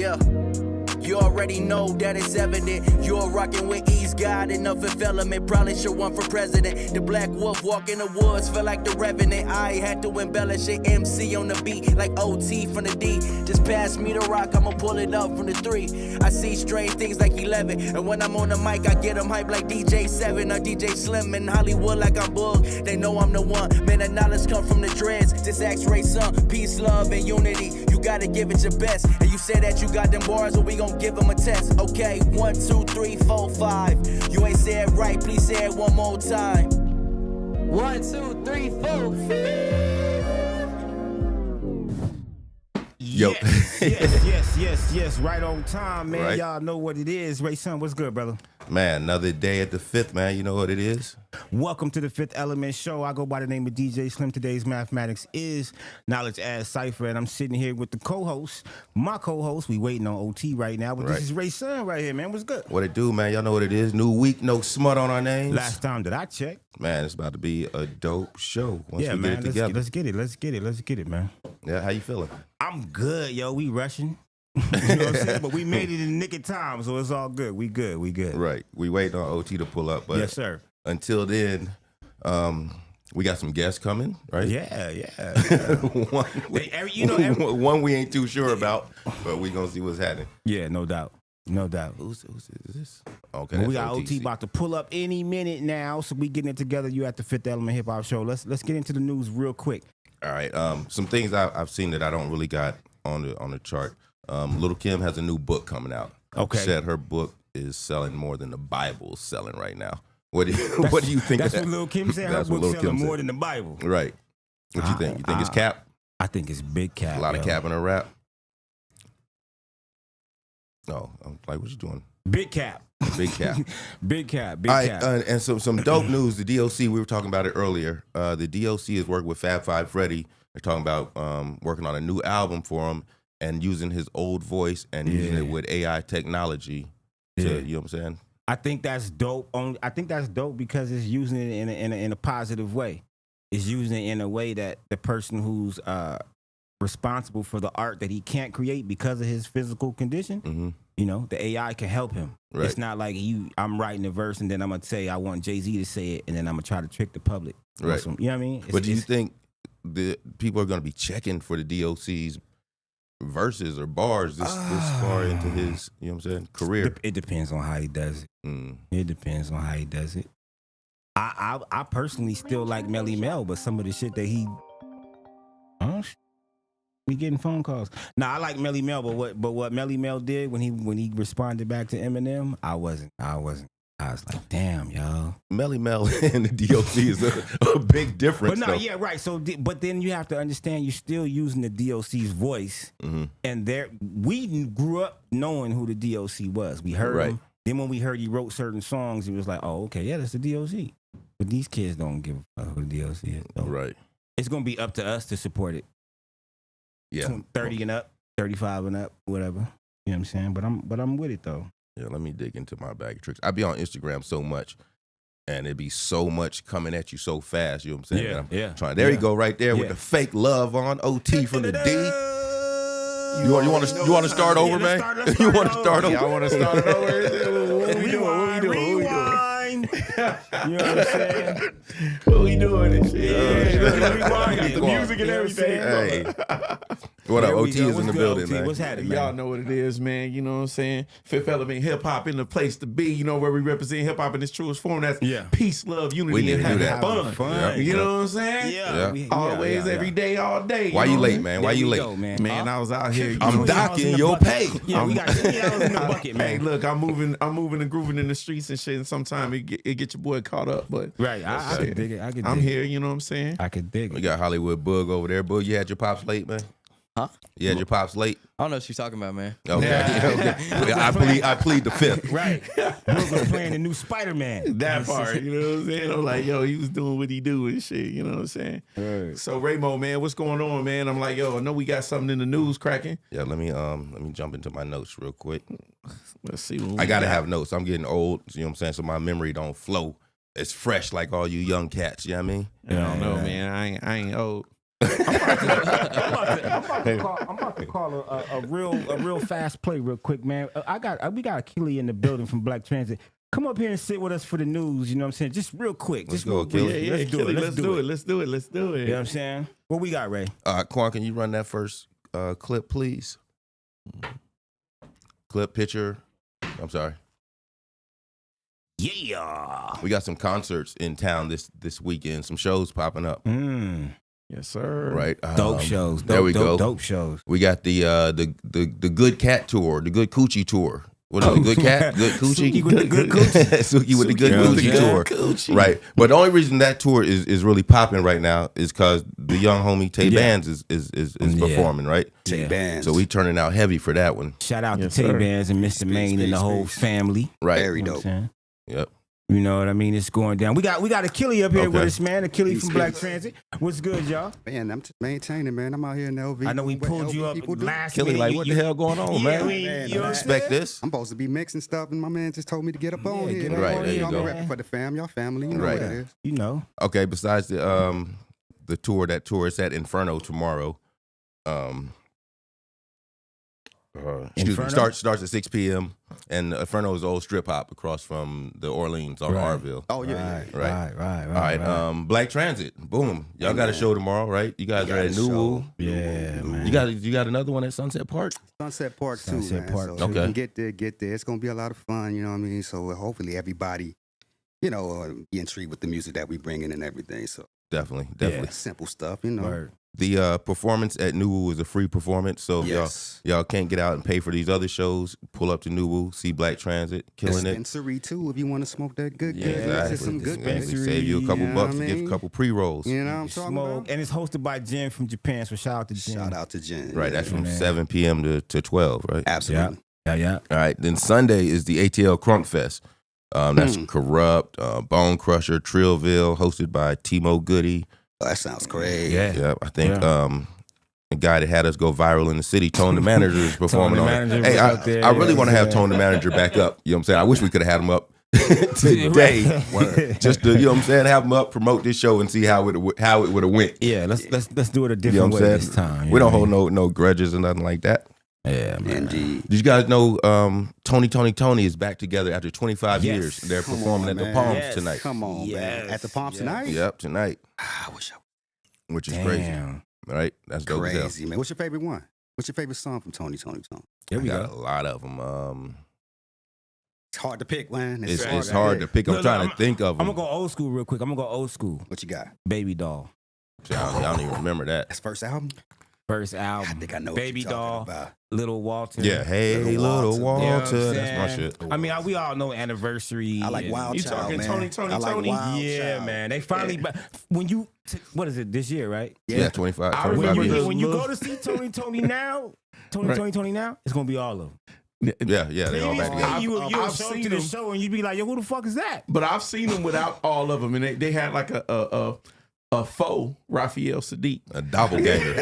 Yeah. You already know that it's evident. You're rocking with East God, enough of element. Probably should run for president. The Black Wolf walk in the woods, feel like the Revenant. I had to embellish it. MC on the beat, like OT from the D. Just pass me the rock, I'ma pull it up from the 3. I see strange things like 11. And when I'm on the mic, I get them hype like DJ 7 or DJ Slim in Hollywood like I'm Boog. They know I'm the one. Man, the knowledge come from the dreads. Just ask Ray Sun. Peace, love, and unity. You gotta give it your best. And you say that you got them bars, or we gon' give them a test. Okay, 1, 2, 3, 4, 5. You ain't said right, please say it one more time. 1, 2, 3, 4. Yo. Yes. Right on time, man. Right. Y'all know what it is. Ray Sun, what's good, brother? Man, another day at the Fifth, man. You know what it is? Welcome to the Fifth Element Show. I go by the name of DJ Slim. Today's mathematics is Knowledge as Cypher, and I'm sitting here with the co-host. My co-host, we waiting on OT right now, but Right. this is Ray Sun right here, man. What's good? What it do, man? Y'all know what it is. New week, no smut on our names. Last time that I checked. Man, it's about to be a dope show once Yeah, we man. get it together. Let's get it, man. Yeah, how you feeling? I'm good, yo. We rushing. You know what I'm saying? But we made it in the nick of time, so it's all good. We good. Right. We waiting on OT to pull up, but Yes, sir. until then, we got some guests coming, right? Yeah. one, Every- one we ain't too sure about, but we gonna see what's happening. Yeah, no doubt. Who's is this? Okay, Well, we that's got OT about to pull up any minute now, so we getting it together. You at the Fifth Element Hip Hop Show. Let's get into the news real quick. All right. Some things I've seen that I don't really got on the chart. Little Kim has a new book coming out. Okay. Said her book is selling more than the Bible's selling right now. What do you think That's of that? what Lil Kim said. Her That's what book's Lil selling Kim more said. than the Bible. Right. What you think? You think it's cap? I think it's big cap. A lot of yo. cap in her rap? No. I'm like, what you doing? Big cap. Big cap. Big cap. All right, and some dope news. The DOC, we were talking about it earlier. The DOC is working with Fab Five Freddy. They're talking about working on a new album for him and using his old voice and using it with AI technology. To, you know what I'm saying? I think that's dope. I think that's dope because it's using it in a positive way. It's using it in a way that the person who's responsible for the art that he can't create because of his physical condition, Mm-hmm. you know, the AI can help him. Right. It's not like I'm writing a verse and then I'm gonna say I want Jay-Z to say it and then I'm gonna try to trick the public. Right. You know what I mean? But do you think the people are going to be checking for the DOC's verses or bars this far into his, you know what I'm saying, career? It depends on how he does it. Mm. It depends on how he does it. I personally still like Melly Mel, but some of the shit that he, we getting phone calls. Nah, I like Melly Mel, but what Melly Mel did when he responded back to Eminem, I wasn't. I was like, damn, y'all. Melly Mel and the DOC is a big difference. But no, though. yeah, right. So, but then you have to understand, you're still using the DOC's voice, and we grew up knowing who the DOC was. We heard him. Then when we heard he wrote certain songs, it was like, oh, okay, yeah, that's the DOC. But these kids don't give a fuck who the DOC is. So Right. it's gonna be up to us to support it. Yeah. 30 and up, 35 and up, whatever. You know what I'm saying? But I'm with it though. Yeah, let me dig into my bag of tricks. I be on Instagram so much, and it'd be so much coming at you so fast. You know what I'm saying? Yeah. Trying. There you go, right there with the fake love on OT from the D. You want to start over, man? You want to start over? I want to start over. What we doing? Rewind. You know what I'm saying? What we doing and shit? Rewind. Got the music and everything. Hey, what up? There we OT go. is in What's the good, building, OT? man. What's happening, man? Y'all know what it is, man. You know what I'm saying? Fifth Element Hip Hop in the place to be. You know where we represent hip hop in its truest form. That's peace, love, We unity, need and to do having that. fun. Yeah. You know what I'm saying? Yeah. Always, every day, all day. Why you know? late, man? Why you late? Man, I was out here. I'm docking your pay. Yeah, we got $20 in the bucket, man. Hey, look, I'm moving and grooving in the streets and shit. And sometimes it get your boy caught up, but Right, I could dig it. I'm here. You know what I'm saying? I could dig We it. got Hollywood Bug over there. Bug, you had your pops late, man? Huh? You had your pops late? I don't know what you're talking about, man. Okay. Okay. I plead the fifth. Right. Brooklyn playing the new Spider-Man. That part, you know what I'm saying? I'm like, yo, he was doing what he do and shit, you know what I'm saying? Right. So Raymo, man, what's going on, man? I'm like, yo, I know we got something in the news cracking. Yeah, let me jump into my notes real quick. Let's see what we I gotta got. have notes. I'm getting old, you know what I'm saying? So my memory don't flow. It's fresh like all you young cats, you know what I mean? I don't know, man. I ain't old. I'm about to call a real fast play real quick, man. We got Achille in the building from Black Transit. Come up here and sit with us for the news. You know what I'm saying? Just real quick. Let's Just go, real quick. Achille. Yeah, Let's do it. Let's do it. You know what I'm saying? What we got, Ray? Quan, can you run that first clip, please? Clip, picture. I'm sorry. Yeah. We got some concerts in town this weekend. Some shows popping up. Yes, sir. Right. Dope shows. There we go. Dope shows. We got the Good Cat tour, the Good Coochie tour. What is it? Good Cat, Good Coochie, Suki with the good coochie. Suki with the Good Coochie tour. Coochie. Right. But the only reason that tour is really popping right now is because the young homie Tay Bands is performing, right? Tay Bands. So we turning out heavy for that one. Shout out Yes, to Tay sir. Bands and Mr. Main and the whole family. Right. Very You know dope. what I'm saying? Yep. You know what I mean? It's going down. We got Achille up here Okay. with us, man. Achille from Black Transit. What's good, y'all? Man, I'm just maintaining, man. I'm out here in the LV. I know we doing what pulled you LV up people do. last Kelly, minute. like, what the hell going on, Yeah, man? we- Man, you know what I'm Expect saying? this. I'm supposed to be mixing stuff, and my man just told me to get up on Yeah, here. get man. up on You here, know, I'm go. repping for the fam, y'all family. You know Right. what it is. You know. Okay, besides the tour, it's at Inferno tomorrow. Excuse me, Inferno? starts at 6 p.m. and Inferno is the old strip hop across from the Orleans on Right. Arville. Oh, yeah. Right. Right. All right, Black Transit, boom. Y'all got a show tomorrow, right? You guys are at New Woo. Yeah, man. You got another one at Sunset Park? Sunset Park, Sunset too, man. Park, so too. if you Okay. can get there. It's going to be a lot of fun, you know what I mean? So hopefully everybody, you know, be intrigued with the music that we bring in and everything. So Definitely. simple stuff, you know. Word. The performance at New Woo is a free performance, so if Yes. y'all can't get out and pay for these other shows, pull up to New Woo, see Black Transit, killing it. Dispensary, too, if you want to smoke that good, Yeah, good. exactly. Just some good Exactly. good. Save you a couple You know bucks what to I get a mean? couple pre-rolls. You know what I'm talking Smoke. about? And it's hosted by Jen from Japan, so shout out to Jen. Shout out to Jen. Right, that's from Man. 7 p.m. to 12, right? Absolutely. Yeah. All right, then Sunday is the ATL Crunk Fest. That's Corrupt, Bone Crusher, Trillville, hosted by Timo Goody. Oh, that sounds great. Yeah, I think the guy that had us go viral in the city, Tone the Manager, is performing the on Manager it. was Hey, up there, I really yeah, want to have yeah. Tone the Manager back up. You know what I'm saying? I wish we could have had him up today, just to, you know what I'm saying, have him up, promote this show, and see how it would have went. Yeah, let's do it a You know different what I'm way saying? this time. you We don't know what hold no grudges or nothing like that. I mean? Yeah, man. Indeed. Did you guys know Tony is back together after 25 Yes. years? They're Come performing on, at the man. Palms Yes. tonight. Come on, man. Yes. At the Palms Yes. tonight? Yep, tonight, I wish I which is crazy, Damn. right? That's dope as hell. crazy, man. What's your favorite one? What's your favorite song from Tony? Here I we got go. a lot of them. It's hard to pick, man. It's hard to pick. I'm Look, trying to think of I'm them. gonna go old school real quick. I'm gonna go old school. What you got? Baby Doll. I don't even remember that. That's first album? First I album. think I know Baby what you're Doll. talking about. Little Walter. Yeah, hey, little Walter. You know what I'm That's my saying? shit. I mean, we all know Anniversary. I like and- Wild You Child, talking man. Tony, I like Tony? Wild Yeah, Child. man. They finally. When you what is it this year, right? Yeah, 25. I 25 remember years. When you Look. go to see Tony now, Tony now, it's gonna be all of them. Yeah, they all back Previously, together. you I've would show seen to the them. show and you'd be like, yo, who the fuck is that? But I've seen them without all of them, and they had like a faux Raphael Sadiq. A doppelganger.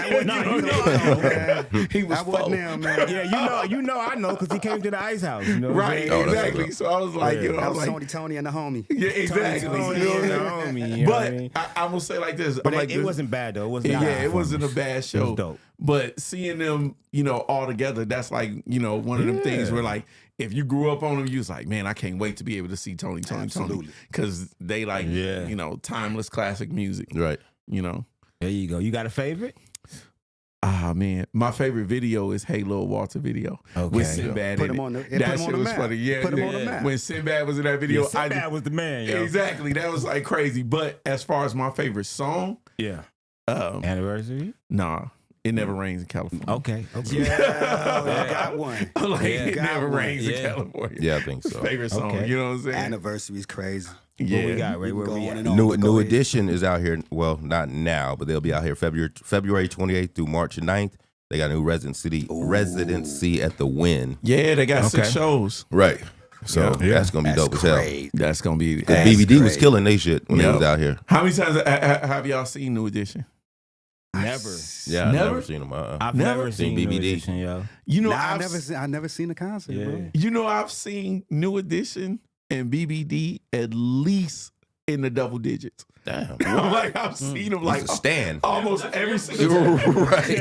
He was I faux. wasn't there, man. Yeah, I know, because he came to the Ice House. You know what I'm Right, saying? Oh, that's exactly. what's So I was like, you know, I That was was like, Tony and the homie. yeah, exactly. Tony, You know what and the I'm saying? homie, you know what I But mean? I'm gonna say like this. But I'm like it this. wasn't bad though. It wasn't. Yeah, bad it wasn't a performance. bad It show. was dope. But seeing them, you know, all together, that's like, you know, one of them things where like, if you grew up on them, you was like, man, I can't wait to be able to see Tony. Absolutely. Because they like, Yeah. you know, timeless classic music, Right. you know. There you go. You got a favorite? Ah, man. My favorite video is Hey Lil Walter video. Okay. With Sinbad Put in him it. on the- it That put him shit on the was map. funny. Yeah, Put him on the yeah. map. When Sinbad was in that video, Sinbad was the man, yo. Exactly. That was like crazy. But as far as my favorite song, Yeah. um, Anniversary? nah, It Never Rains in California. Okay. Yeah, you got one. Like, Yeah. It Got Never one. Rains in Yeah. California. Yeah, I think so. Favorite song. Okay. You know what I'm saying? Anniversary is crazy. What Yeah. we got, Ray? We Where can we go on at? and on. New but go ahead. Edition is out here. Well, not now, but they'll be out here February 28th through March 9th. They got a new residency at the Wynn. Yeah, they got Okay. 6 shows. Right. So Yeah. that's gonna be That's dope as hell. great. That's gonna be. Because That's BBD was great. killing they shit when they Yep. was out here. How many times have y'all seen New Edition? Never. Yeah, I've Never? never seen them. I've Never never seen seen New BBD. Edition, yo. You know, Nah, I've never seen a concert, Yeah. bro. You know, I've seen New Edition and BBD at least in the double digits. Damn. I'm like, I've seen him like He's a stand. almost every single Right.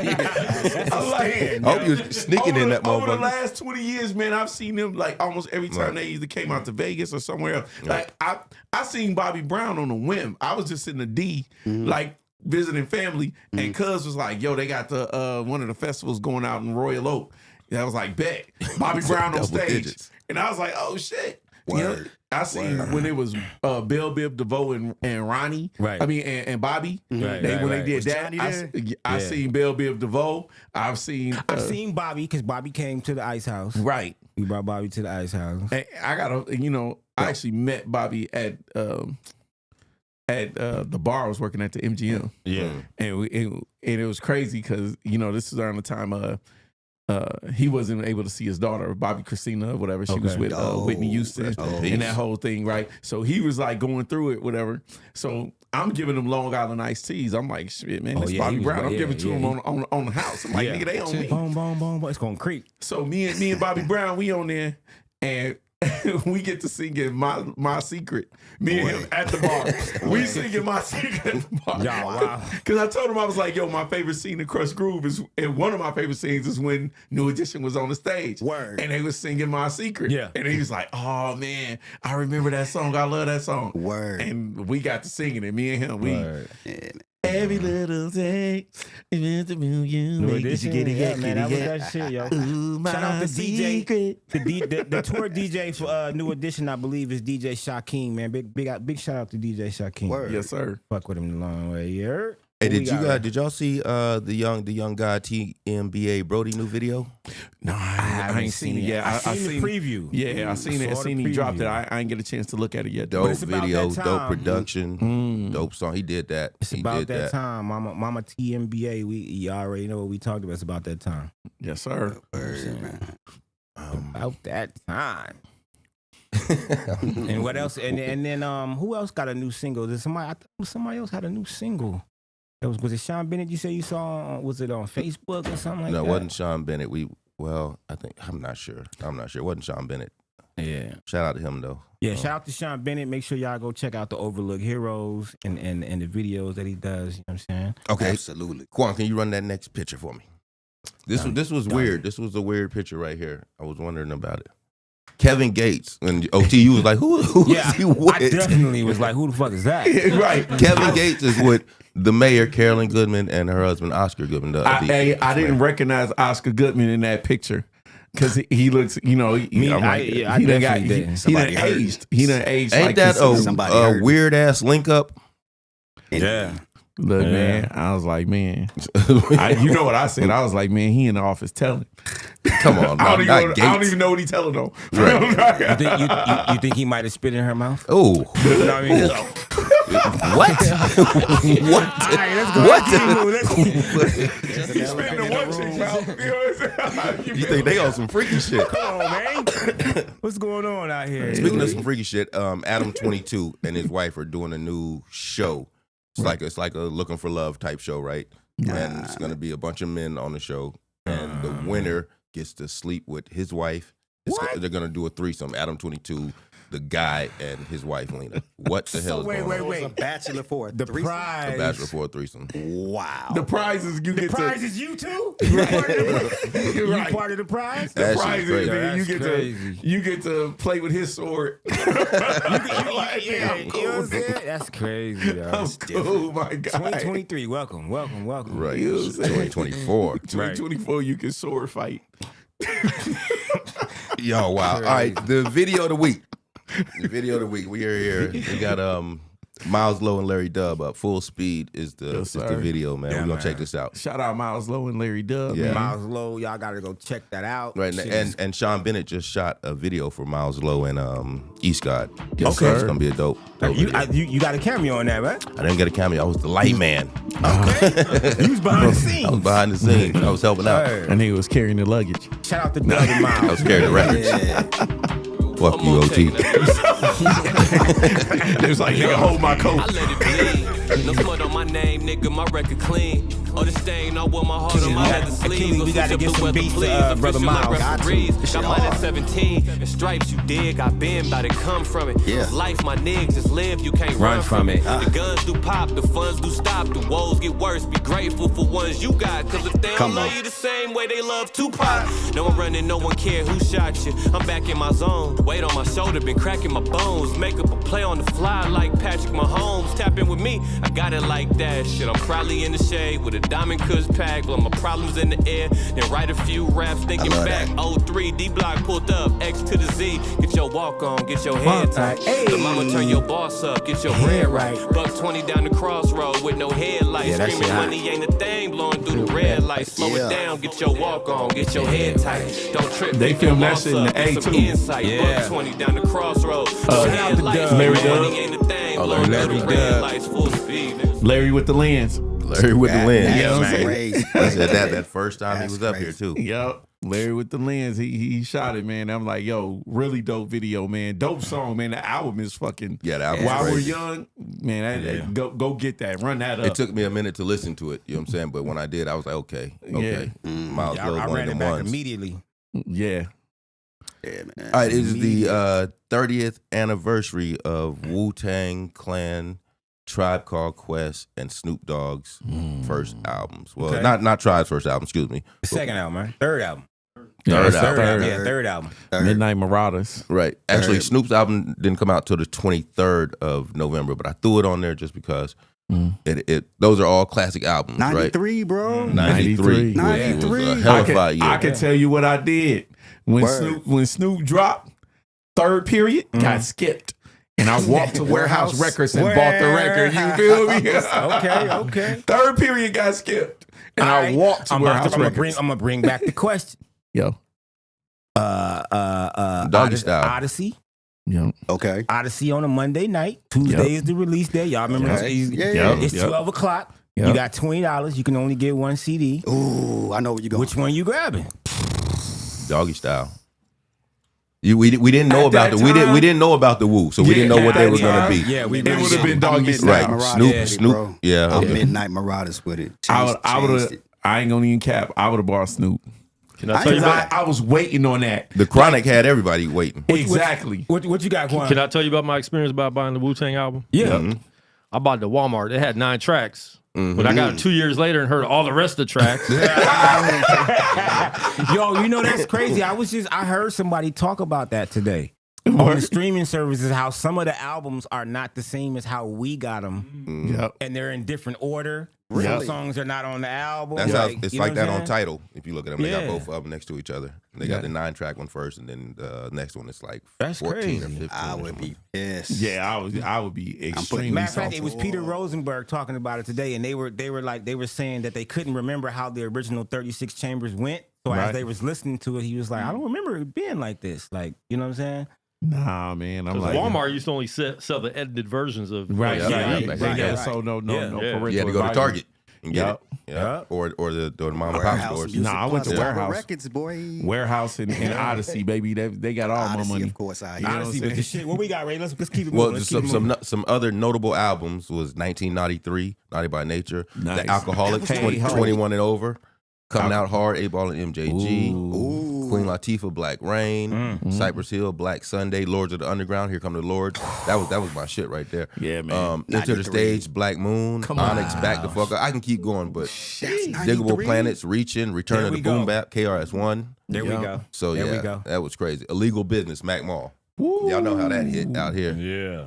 I'm like, I hope you're sneaking in that over the motherfucker. last 20 years, man, I've seen them like almost every time Right. they either came out to Vegas or somewhere else. Like I seen Bobby Brown on a whim. I was just in the D, like visiting family, and Cuz was like, "Yo, they got the one of the festivals going out in Royal Oak." And I was like, "Bet Bobby Brown on Double stage," digits. and I was like, "Oh shit." You know, Word. I seen when it was Bill Biv DeVoe and Ronnie, Right. I mean, and Bobby. Right, They, right, when right. they did Was that, Johnny I there? seen Bill Biv DeVoe. I've seen Bobby because Bobby came to the Ice House. right. We brought Bobby to the Ice House. And I got I actually met Bobby at the bar I was working at the MGM. Yeah. And it was crazy because, this is around the time he wasn't able to see his daughter, Bobby Christina or whatever. She was Okay. with Whitney Houston rest in peace. and that whole thing, right? So he was like going through it, whatever. So I'm giving him Long Island iced teas. I'm like, shit, man, this yeah, Bobby he was Brown. right. I'm Yeah, giving it to yeah, him on the house. I'm like, nigga, they on me. Boom, boom, boom, boom. It's gonna creep. So me and Bobby Brown, we on there, and we get to singing my secret. Me and him at the bar. We singing my secret at the bar. Yeah, wow. Because I told him, I was like, yo, my favorite scene in Crush Groove is, and one of my favorite scenes is when New Edition was on the stage. Word. And they was singing my secret. Yeah. And he was like, oh man, I remember that song. I love that song. Word. And we got to singing it. Me and him, we Word. every little thing is meant to move you. New Make you Edition, get it, yeah, get man, it, that was get that shit, yo. Ooh, my Shout out to DJ. secret. The tour DJ for New Edition, I believe, is DJ Shaquem, man. Big shout out to DJ Shaquem. Word. Yes, sir. Fuck with him the long way. You heard? Hey, Who we got? did y'all see the young guy TMBA Brody new video? No, I ain't seen it yet. I seen the preview. Yeah, I seen it. I Saw the seen he dropped it. preview. I ain't get a chance to look at it yet. Dope it's about video, that dope time. production, dope song. He did that. It's he about did that time, Mama TMBA. You already know what we talked about. It's about that time. Yes, sir. Word, man. About that time. And what else? And then who else got a new single? Did somebody? I thought somebody else had a new single. Was it Sean Bennett? You say you saw? Was it on Facebook or something like No, that? it wasn't Sean Bennett. I'm not sure. It wasn't Sean Bennett. Yeah. Shout out to him though. Yeah, shout out to Sean Bennett. Make sure y'all go check out the Overlook Heroes and the videos that he does. You know what I'm saying? Okay, Absolutely. Quan, can you run that next picture for me? This was weird. This was a weird picture right here. I was wondering about it. Kevin Gates and OTU was like, who is he with? I definitely was like, who the fuck is that? Right. Kevin Gates is with the mayor, Carolyn Goodman, and her husband, Oscar Goodman. I didn't recognize Oscar Goodman in that picture because he looks, I definitely didn't. He Somebody done heard. aged. He done aged. Ain't like that Somebody a heard. weird ass link up? Yeah. Look, Yeah. man, I was like, man, you know what I said? I was like, man, he in the office telling. Come on, I not don't Gates. even know what he telling though. You think you think he might have spit in her mouth? Oh, You know what I mean? what? What? All right, let's go. What? He's spitting in one chick's mouth. You know what I'm saying? You think they on some freaky shit? Come on, man. What's going on out here? Speaking of some freaky shit, Adam 22 and his wife are doing a new show. It's like a Looking for Love type show, right? And it's gonna be a bunch of men on the show, and the winner gets to sleep with his wife. They're gonna do a threesome. Adam 22, the guy, and his wife Lena. What the hell is going on? Wait. A bachelor for a The threesome? prize. A bachelor for a threesome. Wow. The prize is you The get prize to. is you too? You part of the, You're you right. part of the prize? The That shit prize is crazy. that That's crazy. you get to play with his sword. Like, Yeah, I'm you know cool. what I'm saying? That's crazy, yo. I'm cool, my guy. 2023, welcome. Right. You know what I'm saying? 2024. 2024, you can sword fight. Yo, wow. All right, the video of the week. The video of the week. We are here. We got Miles Lowe and Larry Dub up. Full Speed is the sir. video, man. Yeah, We're gonna man. check this out. Shout out Miles Lowe and Larry Dub. Yeah. man. Miles Lowe, y'all gotta go check that out. Right, Shit and Sean Bennett just shot a video for Miles Lowe and East God. Yes, So it's sir. gonna be a dope you, video. you got a cameo on that, right? I didn't get a cameo. I was the light man. You was behind the scenes. I was behind the scenes. I was helping out. Hey, And he was carrying the luggage. shout out to Doug and I Miles. was carrying the records. Fuck you, OT. It was like, nigga, hold my coat. I let it bleed. No smut on my name, nigga, my record clean. Oh, the stain all with my heart on my leather sleeve. We gotta get some beats, Brother Miles. Got mine at 17. And stripes, you dig, I been about to come from it. Yeah. Life, my niggas, just live, you can't run from it. The guns do pop, the funds do stop, the woes get worse. Be grateful for ones you got, cause if they don't love you the same way they love Tupac. No one running, no one care who shot you. I'm back in my zone, weight on my shoulder, been cracking my bones. Make up a play on the fly like Patrick Mahomes. Tap in with me, I got it like that. Shit, I'm probably in the shade with a Diamond Kush pack. Blow my problems in the air, then write a few raps thinking back. 03, D-Block pulled up, X to the Z. Get your walk on, get your head tight. The mama turn your boss up, get your bread right. Buck 20 down the crossroad with no headlights. Screaming money ain't a thing, blowing through the red lights. Slow it down, get your walk on, get your head tight. Don't trip, They pick your filmed that boss shit in up, the A get some too. insight. Buck 20 down the crossroad. Headlights, Larry screaming Dub. money ain't a thing, blowing through the red lights. Full speed. Larry with the lens. Larry with the lens. You know what I'm saying? Crazy. I said that first time he That's was up here crazy. too. Yup. Larry with the lens. He shot it, man. I'm like, yo, really dope video, man. Dope song, man. The album is fucking. Yeah, the album's While we're crazy. young, man, go get that. Run that up. It took me a minute to listen to it, you know what I'm saying? But when I did, I was like, okay. Miles I Lowe's one ran of it them back ones. immediately. Yeah. Yeah, man. All right, it is the 30th anniversary of Wu-Tang Clan, Tribe Called Quest, and Snoop Dogg's first albums. Well, Okay. not Tribe's first album, excuse me. The second album, right? Third album. Third Third album. album. Yeah, third album. Midnight Marauders. Right. Actually, Third. Snoop's album didn't come out till the 23rd of November, but I threw it on there just because those are all classic albums, right? 93, bro. 93. 93. It was a hell of a year. I can tell you what I did when Word. Snoop dropped. Third period got skipped, and I walked to Warehouse Records and bought the record. You feel me? Okay. Third period got skipped, and All I right. walked to I'm Warehouse gonna Records. bring back the question. Yo, Doggy style. Odyssey. yo, Okay. Odyssey on a Monday night. Tuesday is the release day. Y'all remember Okay. this? Yeah. It's Yep. 12 o'clock. Yep. You got $20. You can only get one CD. Ooh, I know where you're going. Which one you grabbing? Doggy Style. We didn't know At about that the we time- didn't know about the Wu, so we Yeah, didn't know at what they that were gonna time, be. Yeah, we it would have been Doggy Midnight Style. Right. Marauders Snoop- with it, Snoop- bro. yeah, I'm okay. Midnight Marauders with it. I would Changed have. it. I ain't gonna even cap. I would have bought Snoop. Can I tell you Because about? I was waiting on that. The Chronic had everybody waiting. Exactly. What you got, Quan? Can I tell you about my experience about buying the Wu-Tang album? Yeah. I bought it at Walmart. It had 9 tracks. When I got it 2 years later and heard all the rest of the tracks, Yo, you know that's crazy. I heard somebody talk about that today. On the streaming services, how some of the albums are not the same as how we got them, Yep. and they're in different order. Some Really? songs are not on the album. That's how like, it's you know like what that I'm on saying? Tidal. If you look at them, they got Yeah. both of them next to each other. They got the 9-track one first, and then the next one is like That's 14 or crazy. 15. I or would something. be pissed. Yeah, I would be extremely Matter of fact, salty. it was Peter Rosenberg talking about it today, and they were saying that they couldn't remember how the original 36 chambers went. So Right. as they was listening to it, he was like, I don't remember it being like this. Like, you know what I'm saying? Nah, man. I'm 'cause like Walmart used to only sell the edited versions of Right, Yeah, yeah, yeah, right, yeah. So no Yeah. parental You had to go to advisory. Target and get Yep. it. Yeah. Or the mom and pop Warehouse stores. Music Nah, I went to Plus, Warehouse. Records, boy. Warehouse and Odyssey, baby. They got all Odyssey, my money. of course, out You here. know what I'm Honestly, but saying? the shit. What we got, Ray? Let's keep it Well, moving. Let's keep it moving. some other notable albums was 1993, Naughty by Nature, Nice. The Alcoholics, Hey, 21 and Over, Coming Out Hard, 8-Ball and MJG, Ooh. Queen Latifah, Black Rain, Cypress Hill, Black Sunday, Lords of the Underground, Here Come the Lords. That was my shit right there. Yeah, man. Enter the 93. Stage, Black Moon, Onyx, Back the Fuck Up. I can keep going, but That's Diggable 93? Planets, Reaching, Return There of the we go. Boom Bap, KRS-One. There we Yeah. go. So There yeah, we go. that was crazy. Illegal Business, Mac Mall. Y'all know how that hit out here. Yeah.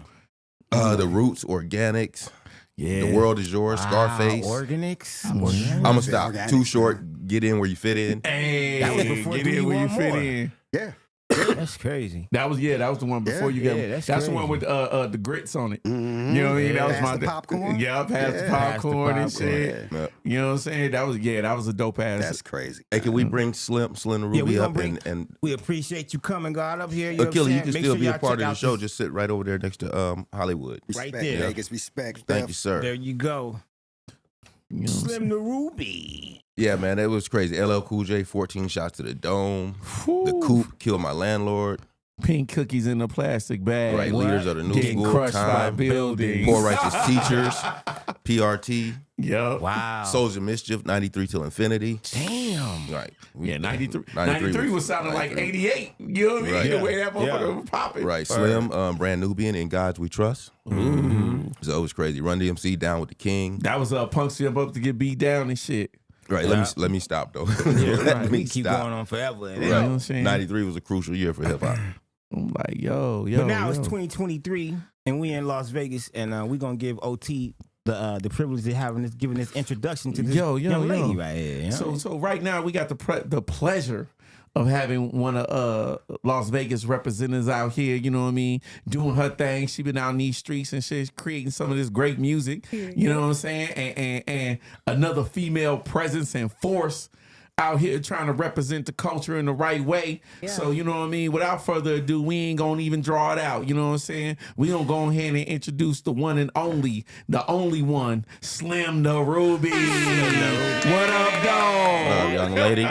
The Roots, Organics, Yeah. The World Is Yours, Scarface. Organics. I'm gonna stop. Organics, Too short. Get in where you fit in. Hey, That was before get Do in You where you Want fit More? in. Yeah. That's crazy. That was the one before you got. yeah, that's that's the one with crazy. the grits on it. Mhm. You know what I mean? That was Pass my the popcorn? Yeah, pass the Yeah. Pass the popcorn and popcorn. shit. Yeah. You know what I'm saying? That was a dope ass. That's crazy. Hey, can we bring Slim the Yeah, we Ruby gonna up bring- and We appreciate you coming, God, up here. You know what I'm Achille, you saying? can Make still sure be a y'all part of check the out show. this- Just sit right over there next to Hollywood. Respect, Right there. Vegas, respect. Thank Steph. you, sir. There you go. You know what I'm saying? Slim the Ruby. Yeah, man, it was crazy. LL Cool J, 14 shots to the dome. The Coop, Killed My Landlord. Pink cookies in a plastic bag. Right, What? Leaders of the New Getting School, crushed by Time, buildings. Poor Righteous Teachers, PRT, Yeah. Wow. Soldier Mischief, 93 till Infinity. Damn. Right. Yeah, 93 was sounding like 88. You know what I mean? Right. The way that motherfucker was popping. Right. Slim, Brand Nubian, In Gods We Trust. So it was crazy. Run DMC, Down with the King. That was Punk Step Up to get beat down and shit. Right. Let me stop though. Yeah, Let right. me We keep stop. going on forever. And You know what I'm saying? 93 was a crucial year for hip hop. I'm like, yo. But now it's yo. 2023, and we in Las Vegas, and we're gonna give OT the privilege of giving this introduction to this young lady right here. You know? So right now we got the pleasure of having one of Las Vegas representatives out here, you know what I mean, doing her thing. She been out in these streets and shit, creating some of this great music. You know what I'm saying? And another female presence and force out here trying to represent the culture in the right way. Yeah. So, you know what I mean? Without further ado, we ain't gonna even draw it out. You know what I'm saying? We gonna go ahead and introduce the one and only, the only one, Slim the Ruby. What up, dog? Young lady.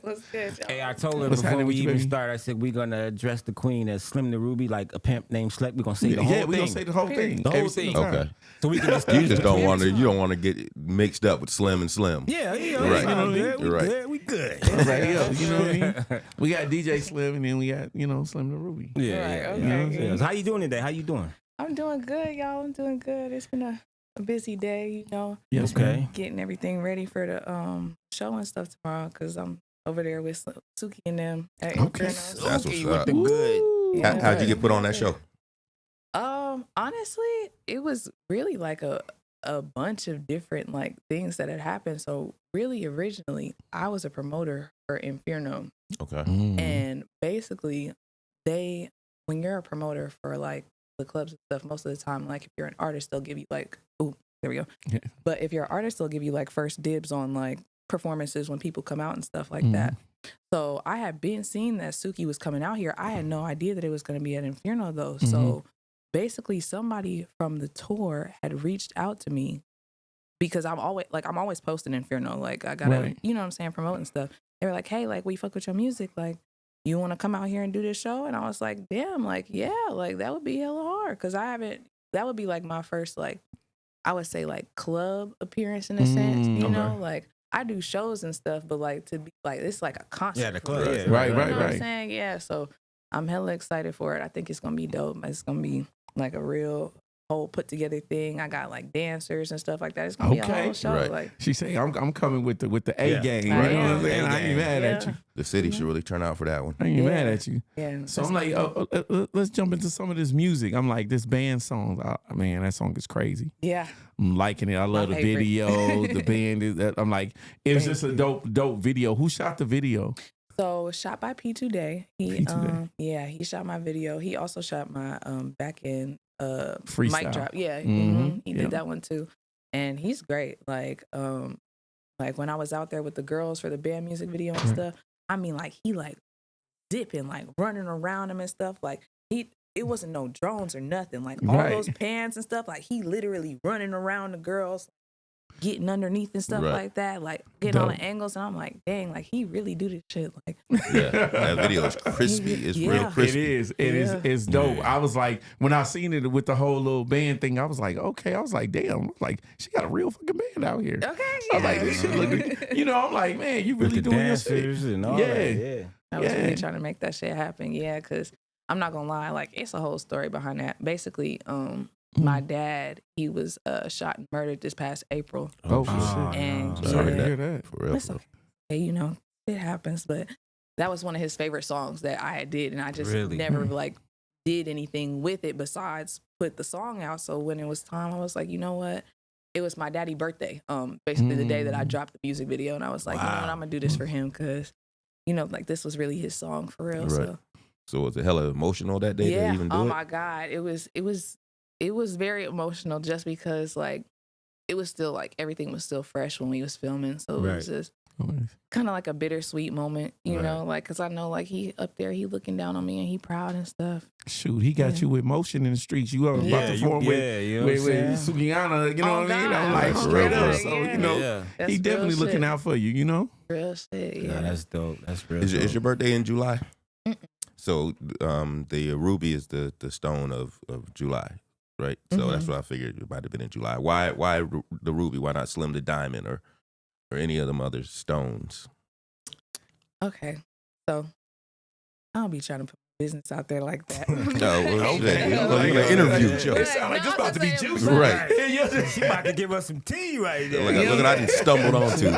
What's good, y'all? Hey, I told her What's before happening we with you, even baby? start, I said we're gonna address the queen as Slim the Ruby, like a pimp named Sleck. We're gonna say the whole Yeah, thing. we gonna say the whole thing. The whole Every thing. single time. Okay. So we can You just don't want to. You don't want to get mixed up with Slim and Slim. Yeah, Right. You know, You know we Right. good. We good. I was like, yo, you know what I mean? We got DJ Slim and then we got, Slim the Ruby. Yeah, Right, yeah, okay. you know what I'm saying? So how you doing today? How you doing? I'm doing good, y'all. I'm doing good. It's been a busy day, Yes, Okay. getting everything ready for the show and stuff tomorrow because I'm over there with Suki and them at Okay. Inferno. That's what's Okay, with up. the good. Yeah. How'd you get put on that show? Honestly, it was really like a bunch of different like things that had happened. So really originally I was a promoter for Inferno. Okay. And basically when you're a promoter for like the clubs and stuff, most of the time, like if you're an artist, they'll give you like, oh, there we go. Yeah. But if you're an artist, they'll give you like first dibs on like performances when people come out and stuff like that. So I had been seeing that Suki was coming out here. I had no idea that it was going to be at Inferno though. So basically somebody from the tour had reached out to me because I'm always posting Inferno. Like I gotta, Right. you know what I'm saying, promoting stuff. They were like, hey, like we fuck with your music. Like, you want to come out here and do this show? And I was like, damn, like, yeah, like that would be hella hard. Cause that would be like my first, like, I would say like club appearance in a sense, you know, like I do shows and stuff, but like to be like, it's like a concert. Yeah, the for club. me. Yeah, Right, You right, know what I'm right. saying? Yeah. So I'm hella excited for it. I think it's going to be dope. It's going to be like a real whole put together thing. I got like dancers and stuff like that. It's going to be a Okay. whole show. Right. Like, She say, I'm coming with the A Yeah. game. Right. You know what I'm Yeah. saying? I ain't mad at Yeah. you. The city should really turn out for that one. I ain't mad at you. yeah. So I'm like, let's jump into some of this music. I'm like, this band song, man, that song is crazy. yeah. I'm liking it. I love the favorite. video. The band is. I'm like, it was just a dope video. Who shot the video? So it was shot by P2 Day. He P2 Day. he shot my video. He also shot my back end Freestyle. mic drop. Yeah. Mhm. He Yep. did that one too. And he's great. Like when I was out there with the girls for the band music video and stuff, I mean like he like dipping, like running around him and stuff. Like it wasn't no drones or nothing. Like all Right. those pans and stuff, like he literally running around the girls, getting underneath and stuff Right. like that, like getting all Dope. the angles. And I'm like, dang, like he really do this shit. Like, Yeah, that video is crispy. It's real Yeah. It crispy. is. It is. Yeah. It's dope. Yeah. I was like, when I seen it with the whole little band thing, I was like, okay. I was like, damn. I was like, she got a real fucking band out here. okay, I was like, yeah. this shit look. You know, I'm like, man, you With really the doing your shit. dancers and all Yeah. that. Yeah. I was Yeah. really trying to make that shit happen. Yeah, because I'm not gonna lie, like it's a whole story behind that. Basically, my dad, he was shot and murdered this past April. Oh, Oh, shit. And no. Sorry to yeah, hear that. For real. it's okay. You know, it happens. But that was one of his favorite songs that I did, and I just Really? never like did anything with it besides put the song out. So when it was time, I was like, you know what? It was my daddy's birthday. Basically the day that I dropped the music video, and I was like, you know what? I'm gonna do this for him because, you know, like this was really his song for real. Right. So. So was it hella emotional that day to Yeah. even do Oh it? my God. It was very emotional just because like it was still like everything was still fresh when we was filming. So it was just kind of like a bittersweet moment, you Right. know, like, cause I know like he up there, he looking down on me and he proud and stuff. Shoot, he got Yeah. you with motion in the streets. You were about Yeah, to you- form yeah, you know with what I'm Sugiana, you know Oh, what I mean? I'm God. like, For straight real, up. bro. So, Yeah. you know, Yeah. That's he real definitely looking shit. out for you, you know? Real shit. Yeah. Yeah, that's dope. That's real. Is dope. your birthday in July? Mm-mm. So the ruby is the stone of July, right? So that's what I figured it might have been in July. Why the ruby? Why not Slim the Diamond or any of them other stones? Okay, so I don't be trying to put business out there like that. No, well, Okay. we're gonna interview Joe. It sound like this about to be juicy. Right. She about to give us some tea right there. Look what I just stumbled onto.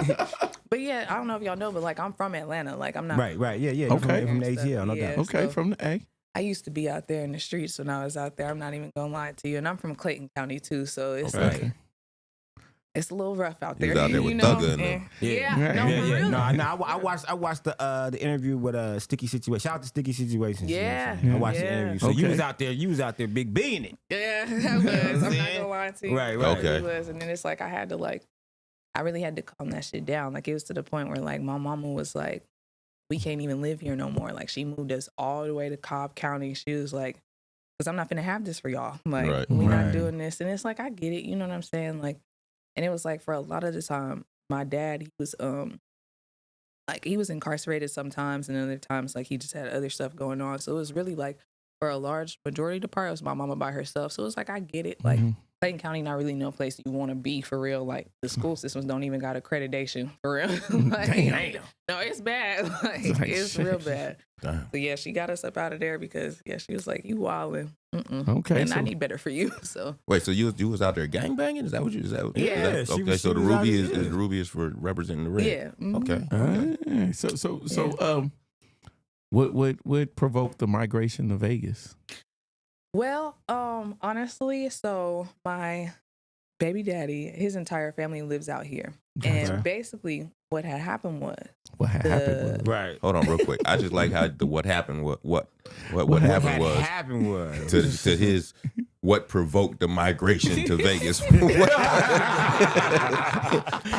But yeah, I don't know if y'all know, but like I'm from Atlanta. Like I'm not Right. Yeah. You Okay. From the ATL, no doubt. Okay, So- from the A. I used to be out there in the streets when I was out there. I'm not even gonna lie to you, and I'm from Clayton County too, so it's Okay. like it's a little rough out He there. was out there with you know? Thugger and And- them. Yeah, Yeah. no, Yeah, for yeah. real. No, I watched the interview with Sticky Situation. Shout out to Sticky Situations. you know what I'm Yeah. saying? I watched the Yeah. interview. So Okay. you was out there big being it. Yeah, I was. I'm not gonna lie to you. Right. I Okay. really was. And then it's like I really had to calm that shit down. Like it was to the point where like my mama was like, we can't even live here no more. Like she moved us all the way to Cobb County. She was like, because I'm not gonna have this for y'all. Like Right. we're Right. not doing this. And it's like I get it. You know what I'm saying? Like, and it was like for a lot of the time, my dad he was like he was incarcerated sometimes, and other times like he just had other stuff going on. So it was really like for a large majority of the part, it was my mama by herself. So it was like I get it. Like Clayton County not really no place you want to be for real. Like the school systems don't even got accreditation for real. Like, Damn. no, it's bad. Like it's real bad. Damn. So yeah, she got us up out of there because she was like, you wildin'. Okay, And so- I need better for you. So Wait, so you was out there gangbanging? Is that what you? Is that, Yeah, is that- she okay, was- so she the was out ruby there. is the ruby is for representing the red. yeah. Okay. What provoked the migration to Vegas? Well, honestly, so my baby daddy, his entire family lives out here. Okay. And basically what had happened was What happened? Was, Right. Hold on, real quick. I just like how what happened. What happened was to his what provoked the migration to Vegas.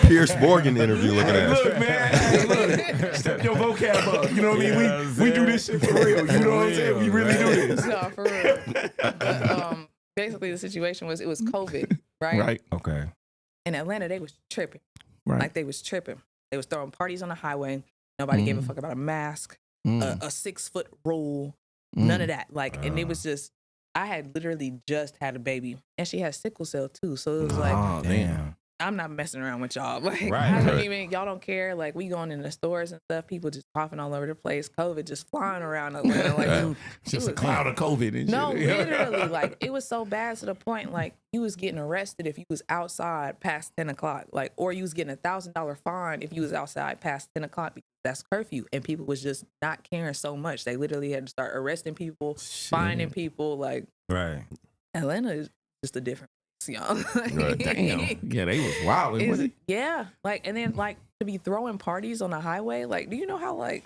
Pierce Morgan interview. Looking at us. Look, man. Hey, look. Step your vocab up. You know what I mean? We do this shit for real. You know what I'm saying? We really do this. no, for real. But, basically the situation was it was COVID, right? Right. Okay. In Atlanta, they was tripping. Right. Like they was tripping. They was throwing parties on the highway. Nobody gave a fuck about a mask, a 6 foot rule, none of that. Like, and it was just, I had literally just had a baby, and she has sickle cell too. So it was like, Oh, damn. I'm not messing around with y'all. Like, Right, I don't right. even, y'all don't care. Like, we going in the stores and stuff, people just coughing all over the place, COVID just flying around Atlanta. Like, dude, Just a was- cloud of COVID and no, shit. literally, like it was so bad to the point like you was getting arrested if you was outside past 10 o'clock, like, or you was getting $1,000 fine if you was outside past 10 o'clock because that's curfew, and people was just not caring so much. They literally had to start arresting people, finding people. Like Right. Atlanta is just a different place, y'all. Right. Damn. Yeah, they was wild. It's- Was it? yeah, like, and then like to be throwing parties on the highway. Like, do you know how like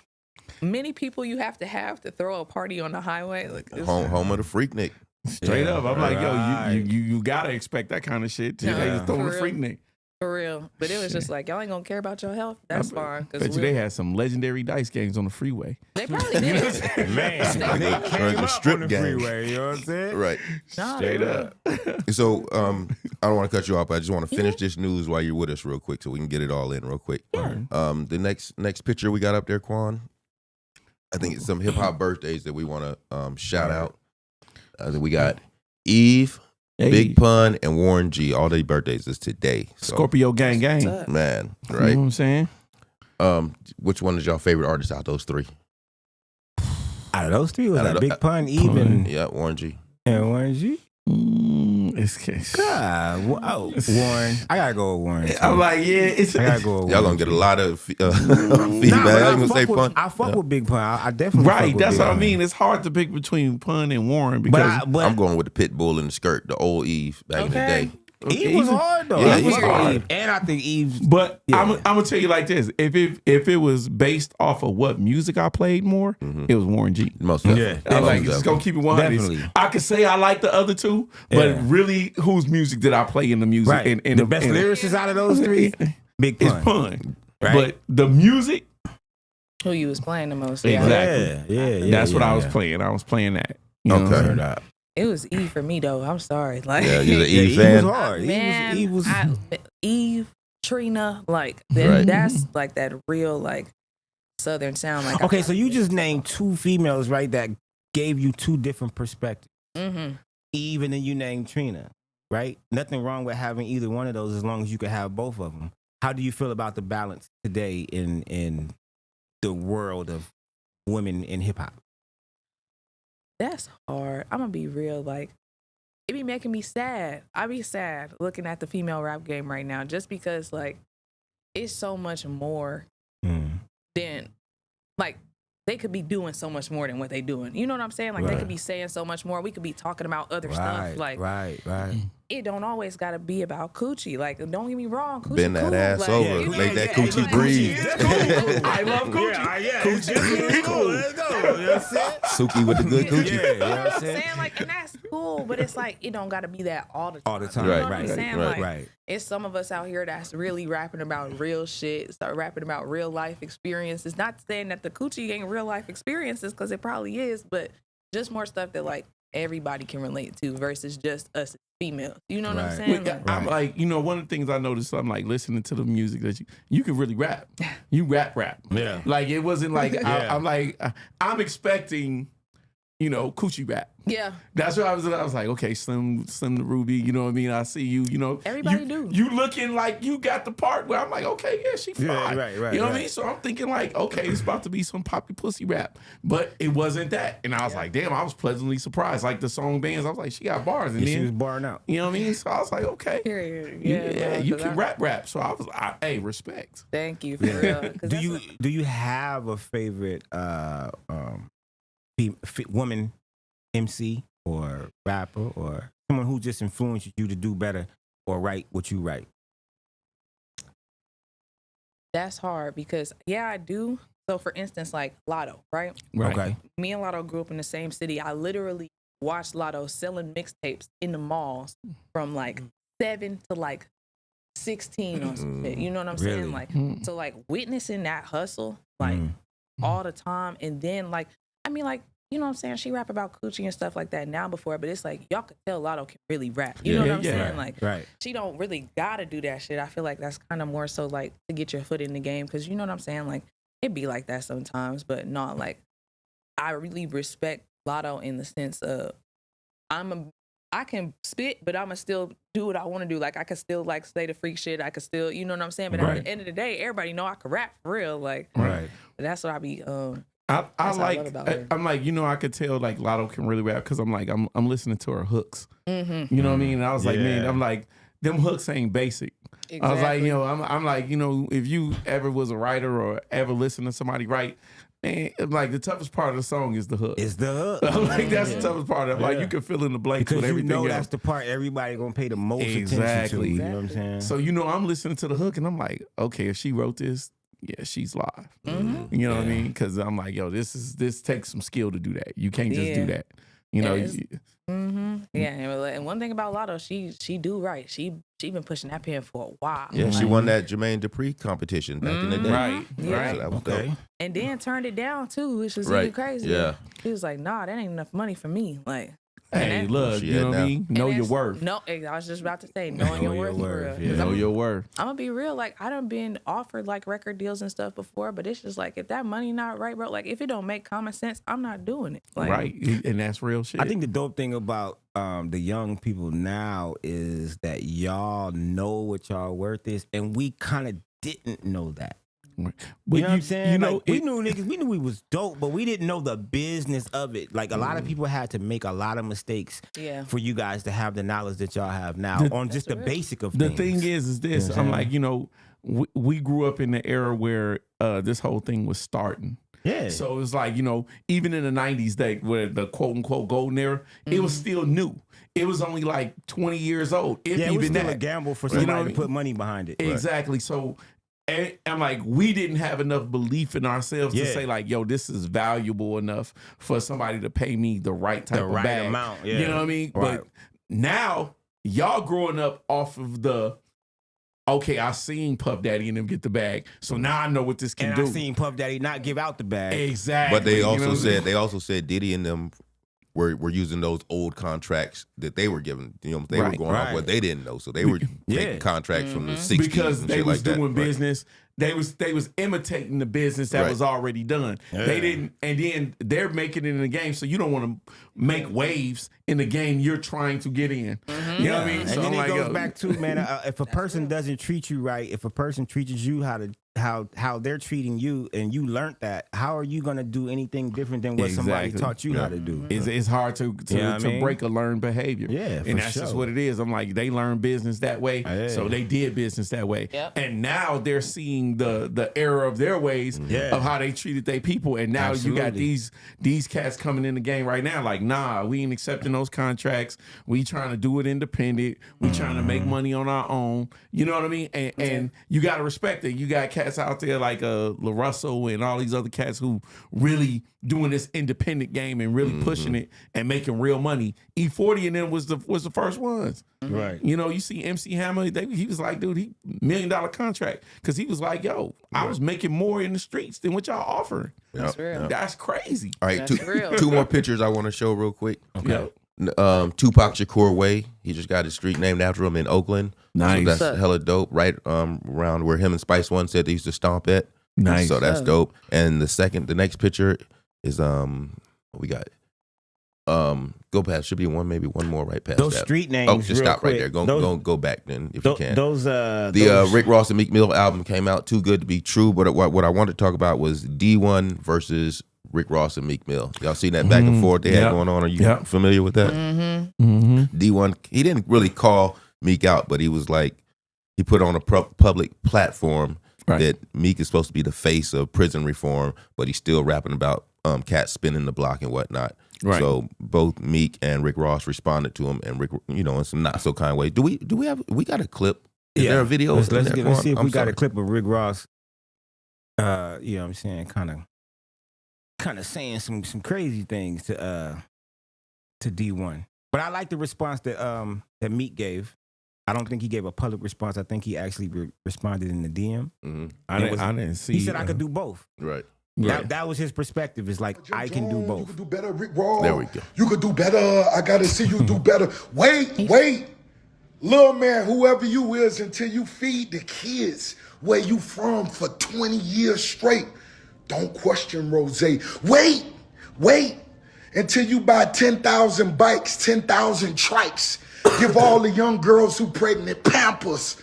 many people you have to throw a party on the highway? Like, it's- Home of the Freaknik. Straight up. I'm like, Right. yo, you gotta expect that kind of shit. Too. No, They was throwing for the real. freak neck. For real. But it was just like, y'all ain't gonna care about your health. That's fine. Bet Because you they had some legendary dice games on the freeway. they probably did. Man, they Or came the up strip on the gang. freeway, you know what I'm saying? Right. Nah, Straight for up. So I don't want to cut you off, but I just want to finish this news while you're with us real quick so we can get it all in real quick. The next picture we got up there, Quan, I think it's some hip hop birthdays that we want to shout out. We got Eve, Hey, Big Pun, and Warren G. All their birthdays is today. So, Scorpio gang gang. What's up? man, You know right? what I'm saying? Which one is your favorite artist out of those three? Out of those three, was Out of that the- Big Pun, even Yeah, Warren G. and Warren G? It's God, Warren. I gotta go with Warren. I'm like, yeah, it's I gotta go with Y'all Warren. gonna get a lot of feedback. Nah, but I ain't gonna say Pun. I fuck with Big Pun. I definitely fuck right. with That's Big what I Pun. mean. It's hard to pick between Pun and Warren But, because I'm going with the pit bull and the skirt, the old Eve back in the Okay. day. Eve was hard though. Yeah, I Eve was fuck with hard. Eve. And I think Eve. But Yeah. I'm gonna tell you like this: if it was based off of what music I played more, it was Warren G. Most Yeah. definitely. I'm like, Most just gonna keep it 100. Definitely. I could say I like the other two, but Yeah. really, whose music did I play in the music? Right. The best lyricist out of those three, Big is Pun. Pun. Right. But the music, Who you was playing the most? Exactly. Yeah. that's what I was yeah. playing. I was playing that. You know Okay. what I'm saying? It was Eve for me though. I'm sorry. Like Yeah, you're the Yeah, Eve Eve fan. was hard. man, Eve was. Eve, Trina, like that, Right. that's like that real like Southern sound. Like Okay, so you just named two females, right? That gave you two different perspectives. Mm-hmm. Even then you named Trina, right? Nothing wrong with having either one of those as long as you can have both of them. How do you feel about the balance today in the world of women in hip hop? That's hard. I'm gonna be real. Like, it be making me sad. I be sad looking at the female rap game right now, just because like it's so much more than like they could be doing so much more than what they doing. You know what I'm saying? Like they could be saying so much more. We could be talking about other stuff. Like right. it don't always gotta be about coochie. Like, don't get me wrong, coochie Bend that cool. ass Like, over. you know Make that what I'm coochie saying? breathe. I love coochie. Coochie is cool. Let's go. You know what I'm saying? Suki with the good coochie. Yeah, you know You know what what I'm I'm saying? saying? Like, and that's cool, but it's like it don't gotta be that all the time. All the time. You know Right, what I'm right, saying? right, Like, right. it's some of us out here that's really rapping about real shit, start rapping about real life experiences. Not saying that the coochie ain't real life experiences, because it probably is, but just more stuff that like everybody can relate to versus just us females. You know what I'm Right. saying? Well, I'm like, you know, one of the things I noticed, I'm like listening to the music that you can really rap. You rap. Yeah. Like it wasn't like Yeah. I'm like I'm expecting, you know, coochie rap. Yeah. That's what I was like, okay, Slim the Ruby, you know what I mean? I see you, you know. Everybody you, do. You looking like you got the part where I'm like, okay, yeah, she fine. Yeah, right, you know what I right. mean? So I'm thinking like, okay, it's about to be some poppy pussy rap. But it wasn't that. And I was like, damn, I was pleasantly surprised. Like the song bands, I was like, she got bars. And Yeah, she was then, barring out. you know what I mean? So I was like, okay. Period. Yeah, bro, you 'cause can I- rap. So I was hey, respect. Thank you for real. 'Cause that's Do you have a favorite woman MC or rapper or someone who just influenced you to do better or write what you write? That's hard because I do. So for instance, like Lotto, right? Okay. Me and Lotto grew up in the same city. I literally watched Lotto selling mixtapes in the malls from like 7 to like 16 or some shit. You know what I'm Really? saying? Like, so like witnessing that hustle, like all the time. And then like, I mean, like, you know what I'm saying? She rap about coochie and stuff like that now before, but it's like, y'all could tell Lotto can really rap. You know what I'm saying? Like, Right. she don't really gotta do that shit. I feel like that's kind of more so like to get your foot in the game, because you know what I'm saying? Like, it be like that sometimes, but not like, I really respect Lotto in the sense of I can spit, but I'ma still do what I want to do. Like, I could still like say the freak shit. I could still, you know what I'm saying? But at the end of the day, everybody know I can rap for real. Like, Right. that's what I be. I That's what I like. love about her. I'm like, you know, I could tell like Lotto can really rap because I'm like, I'm listening to her hooks. Mm-hmm. You know what I mean? And I was like, man, Yeah. I'm like, them hooks ain't basic. I was like, you know, I'm like, you know, if you ever was a writer or ever listened to somebody write, man, like the toughest part of the song is the hook. It's the hook. I'm like, that's the toughest part. I'm like, Yeah. you can fill in the blanks Because with you everything know else. that's the part everybody gonna pay the most attention to. Exactly. You know what I'm saying? So, you know, I'm listening to the hook and I'm like, okay, if she wrote this, yeah, she's live. Mm-hmm. You know what I mean? Because I'm like, yo, this takes some skill to do that. You can't just do Yeah. that. You know, Yes. Yeah, and one thing about Lotto, she do right. She been pushing that pen for a while. Yeah, she Like, won that Jermaine Dupri competition back in the day. right, Yeah. right. So that was Okay. dope. and then turned it down too, which was Right. even crazy. Yeah. She was like, nah, that ain't enough money for me. Like, Hey, And look, She you had know what I now. mean? Know and your that's- worth. No, I was just about to say, knowing your worth, for real. yeah. Know your worth. I'm gonna be real. Like, I done been offered like record deals and stuff before, but it's just like, if that money not right, bro. Like, if it don't make common sense, I'm not doing it. Like, Right. And that's real shit. I think the dope thing about the young people now is that y'all know what y'all worth is, and we kind of didn't know that. But You know what I'm saying? You know, like, we knew niggas, we knew we was dope, but we didn't know the business of it. Like, a lot of people had to make a lot of mistakes Yeah. for you guys to have the knowledge that y'all have now The- on just the That's basic of the things. thing is this. You know what I'm I'm like, you know, we grew up in the era where this whole thing was starting. yeah. So it was like, you know, even in the 90s, where the quote unquote golden era, it was still new. It was only like 20 years old. If yeah, it was even still that. a gamble for You know somebody what I to mean? put money behind it. Exactly. So I'm like, we didn't have enough belief in ourselves to Yeah. say like, yo, this is valuable enough for somebody to pay me the right type The of right bag. amount, yeah. You know what I mean? Right. But now y'all growing up off of the, okay, I seen Puff Daddy and them get the bag, so now I know what this can And do. I seen Puff Daddy not give out the bag. Exactly. But they You know also what I'm saying? said Diddy and them were using those old contracts that they were given. You know, they were Right, going off what they didn't know, so they were Yeah. taking contracts from the '60s because and they shit was like that. doing Right. business. they was imitating the business that Right. was already done. They didn't, and then they're making it in the game. So you don't want to make waves in the game you're trying to get in. You know what I mean? And So then I'm it like, goes yo, back to, man, if a person doesn't treat you right, if a person treats you how they're treating you, and you learned that, how are you gonna do anything different than what somebody Exactly. taught you how to do? It's hard to You know what I mean? break a learned behavior. Yeah, for and that's just sure. what it is. I'm like, they learned business that way, so they did business that way. Yep. And now they're seeing the error of their ways of how they treated their people. And now you got these cats coming in the game right now, like, nah, we ain't accepting those contracts. We trying to do it independent. We trying to make money on our own. You know what I mean? And you got to respect it. You got cats out there like La Russell and all these other cats who really doing this independent game and really pushing it and making real money. E40 and them was the first ones. Right. You know, you see MC Hammer, he was like, dude, he $1 million contract. Cause he was like, yo, I was making more in the streets than what y'all offering. That's real. That's crazy. All right, That's real. two more pictures I want to show real quick. Okay. Tupac Shakur Way. He just got his street named after him in Oakland. Nice. So that's hella dope. Right around where him and Spice One said they used to stomp at. Nice. So that's dope. And the next picture is we got go past, should be maybe one more right past Those that. street names. Oh, just real stop quick. right there. Those, Go back then if you can. Those The Rick Ross and Meek Mill album came out, Too Good to Be True. But what I wanted to talk about was D1 versus Rick Ross and Meek Mill. Y'all seen that back and forth they had going on? Are you familiar with that? D1, he didn't really call Meek out, but he was like, he put on a public platform that Meek is supposed to be the face of prison reform, but he's still rapping about cats spinning the block and whatnot. Right. So both Meek and Rick Ross responded to him, and Rick, in some not so kind way. Do we got a clip? Is there a video? Let's see if I'm we got sorry. a clip of Rick Ross. You know what I'm saying? Kind of saying some crazy things to D1. But I like the response that Meek gave. I don't think he gave a public response. I think he actually responded in the DM. Mm-hmm. I didn't see. He said I could do both. Right. That was his perspective. It's like I can do You both. could do better, Rick Ross. There we go. You could do better. I gotta see you do better. Wait. Little man, whoever you is, until you feed the kids where you from for 20 years straight. Don't question Rose. Wait. Until you buy 10,000 bikes, 10,000 trikes. Give all the young girls who pregnant Pampers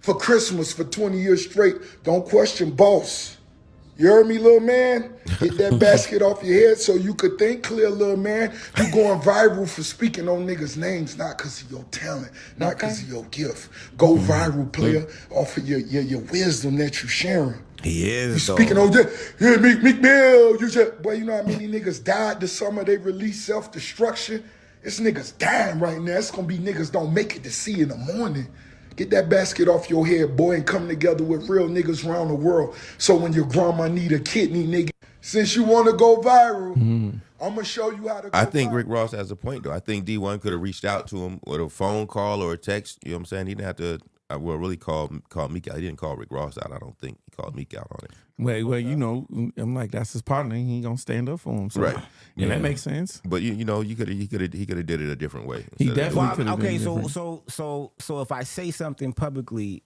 for Christmas for 20 years straight. Don't question boss. You heard me, little man? Get that basket off your head so you could think clear, little man. You going viral for speaking on niggas' names, not because of your talent, not because of your gift. Go viral, player, off of your wisdom that you sharing. He is. You speaking on that? Yeah, Meek Mill. You just, boy, you know how many niggas died this summer? They released self-destruction. It's niggas dying right now. It's gonna be niggas don't make it to see in the morning. Get that basket off your head, boy, and come together with real niggas around the world. So when your grandma need a kidney, nigga, since you want to go viral, I'm gonna show you how to go I think viral. Rick Ross has a point, though. I think D1 could have reached out to him with a phone call or a text. You know what I'm saying? He didn't have to, really call Meek out. He didn't call Rick Ross out, I don't think. He called Meek out on it. Well, you know, I'm like, that's his partner. He ain't gonna stand up for him. So, Right. Yeah, that makes sense. But he could have did it a different way. He instead of- definitely could have. Okay, so if I say something publicly,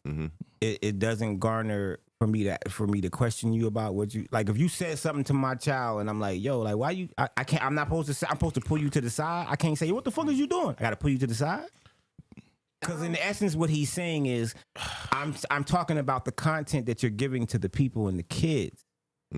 it doesn't garner for me to question you about what you like. If you said something to my child and I'm like, yo, like why you? I can't. I'm not supposed to say. I'm supposed to pull you to the side. I can't say what the fuck is you doing. I got to pull you to the side. Because in essence, what he's saying is, I'm talking about the content that you're giving to the people and the kids.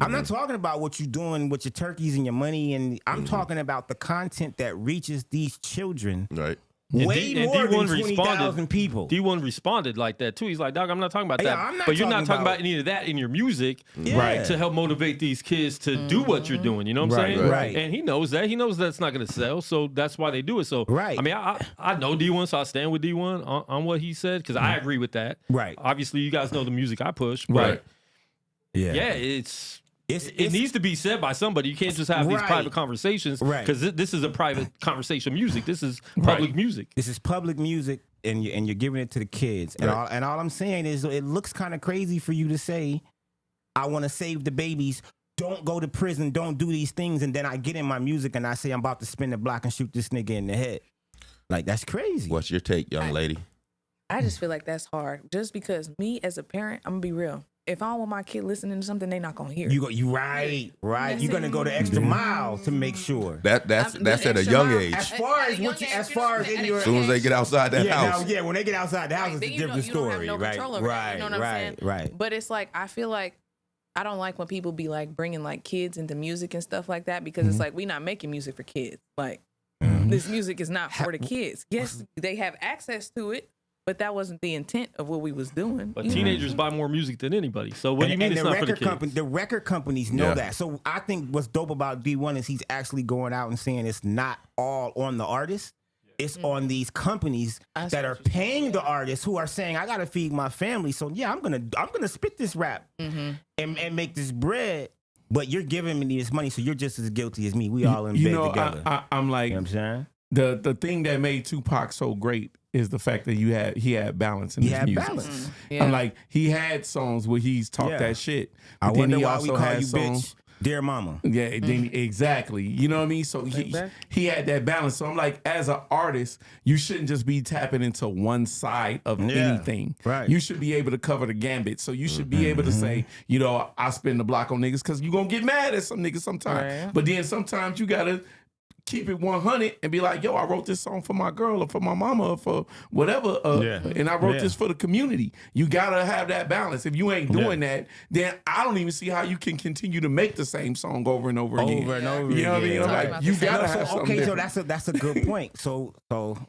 I'm not talking about what you're doing with your turkeys and your money, and I'm talking about the content that reaches these children. Right. Way And more D1 than 20,000 people. D1 responded like that too. He's like, dog, I'm not talking about Yeah, that. I'm not but you're not talking talking about- about any of that in your music, Yeah. right? To help motivate these kids to do what you're doing. You know what I'm saying? Right. And he knows that. He knows that's not going to sell. So that's why they do it. So Right. I mean, I know D1, so I stand with D1 on what he said because I agree with that. Right. Obviously, you guys know the music I push. But Right. yeah, it needs to be said by somebody. You can't just have these Right. private conversations Right. because this is a private conversation music. This is public music. This is public music, and you're giving it to the kids. And all I'm saying is, it looks kind of crazy for you to say, I want to save the babies. Don't go to prison. Don't do these things. And then I get in my music and I say I'm about to spin the block and shoot this nigga in the head. Like, that's crazy. What's your take, young lady? I just feel like that's hard. Just because me as a parent, I'm gonna be real. if I don't want my kid listening to something, they not gonna hear it. You right. You're gonna go the extra mile to make sure. That's at a extra young mile. age. As far as in your As soon as they get outside that house. when they get outside the house, it's Then a you different you don't have story. no control over that, you know what I'm saying? Right. But it's like I feel like I don't like when people be like bringing like kids into music and stuff like that because it's like we not making music for kids. Like this music is not for the kids. Yes, they have access to it, but that wasn't the intent of what we was doing. But teenagers buy more music than anybody. So what do you mean it's not for the kids? The record companies know that. So I think what's dope about D1 is he's actually going out and saying it's not all on the artist. It's on these companies that are paying the artists who are saying, I gotta feed my family. So yeah, I'm gonna spit this rap and make this bread. But you're giving me this money, so you're just as guilty as me. We all in bed together. I'm like, you know what I'm saying? the thing that made Tupac so great is the fact that he had balance in his music. Balance. I'm like, he had songs where he's talked that shit. I But wonder he why also we call had you songs. bitch, dear mama. Yeah, then exactly. You know what I mean? So he had that balance. So I'm like, as an artist, you shouldn't just be tapping into one side of anything. Right. You should be able to cover the gambit. So you should be able to say, you know, I spin the block on niggas because you're going to get mad at some niggas sometimes. Right. But then sometimes you got to keep it 100 and be like, yo, I wrote this song for my girl or for my mama or for whatever. And I wrote this for the community. You got to have that balance. If you ain't doing that, then I don't even see how you can continue to make the same song over and over again. Over and over You know what I mean? again. I'm Right. like, you got to have something different. so that's a good point. So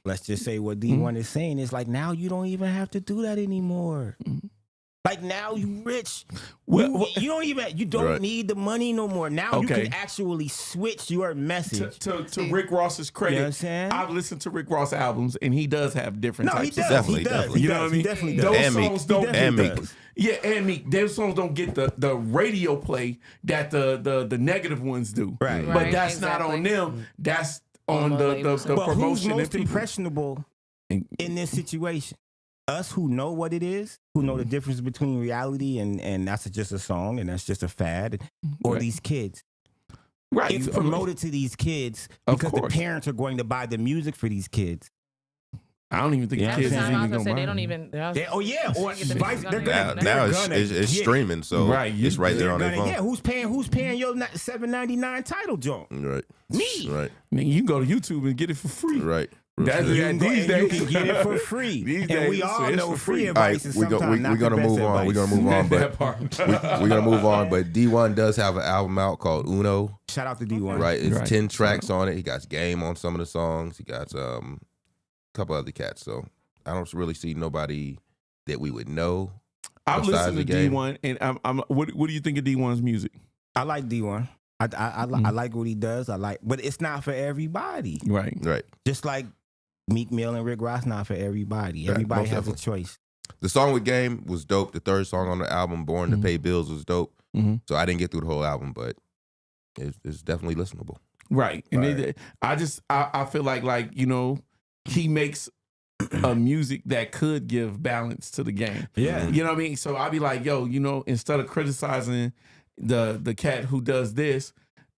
let's just say what D1 is saying is like now you don't even have to do that anymore. Like now you rich. You don't need the money no more. Now you can actually switch your message. To Rick Ross's credit, You know what I'm saying? I've listened to Rick Ross albums and he does have different No, he types does. of Definitely, He does. definitely. You know what I mean? He definitely does. Those And Meek. songs don't And Meek. Yeah, and Meek. Those songs don't get the radio play that the negative ones do. Right. But Right, that's not on exactly. them. That's on On the the labels. the But who's promotion and most people. impressionable in this situation? Us who know what it is, who know the difference between reality and that's just a song and that's just a fad, or Right. these kids. Right. It's promoted to these kids Of because the course. parents are going to buy the music for these kids. I don't even think Yeah, the Half the kids is time I was even gonna say gonna they don't mind. even. Or Get the vice, music they're on gonna, there. Now they're gonna it's get it. streaming, so Right, it's right there on their They're phone. gonna- Yeah, who's paying your $7.99 title joint? Right. Me. Right. Nigga, you can go to YouTube and get it for free. Right. That's Right. yeah, You can go these and days you can get it for free. These And days, we all it's know for free free. All right, advice is we're sometimes not gonna the best move on. We're gonna advice. move on, That but part. we're gonna move on. But D1 does have an album out called Uno. Shout out to D1. Right, it's Right. 10 tracks on it. He got Game on some of the songs. He got a couple other cats. So I don't really see nobody that we would know. I've besides listened to the Game. D1, and I'm. What do you think of D1's music? I like D1. I like what he does. But it's not for everybody. Right. Right. Just like Meek Mill and Rick Ross, not for everybody. Right, Everybody most has a definitely. choice. The song with Game was dope. The third song on the album, Born to Pay Bills, was dope. Mhm. So I didn't get through the whole album, but it's definitely listenable. Right. And Right. I feel like you know, he makes a music that could give balance to the game. Yeah. You know what I mean? So I'd be like, yo, you know, instead of criticizing the cat who does this,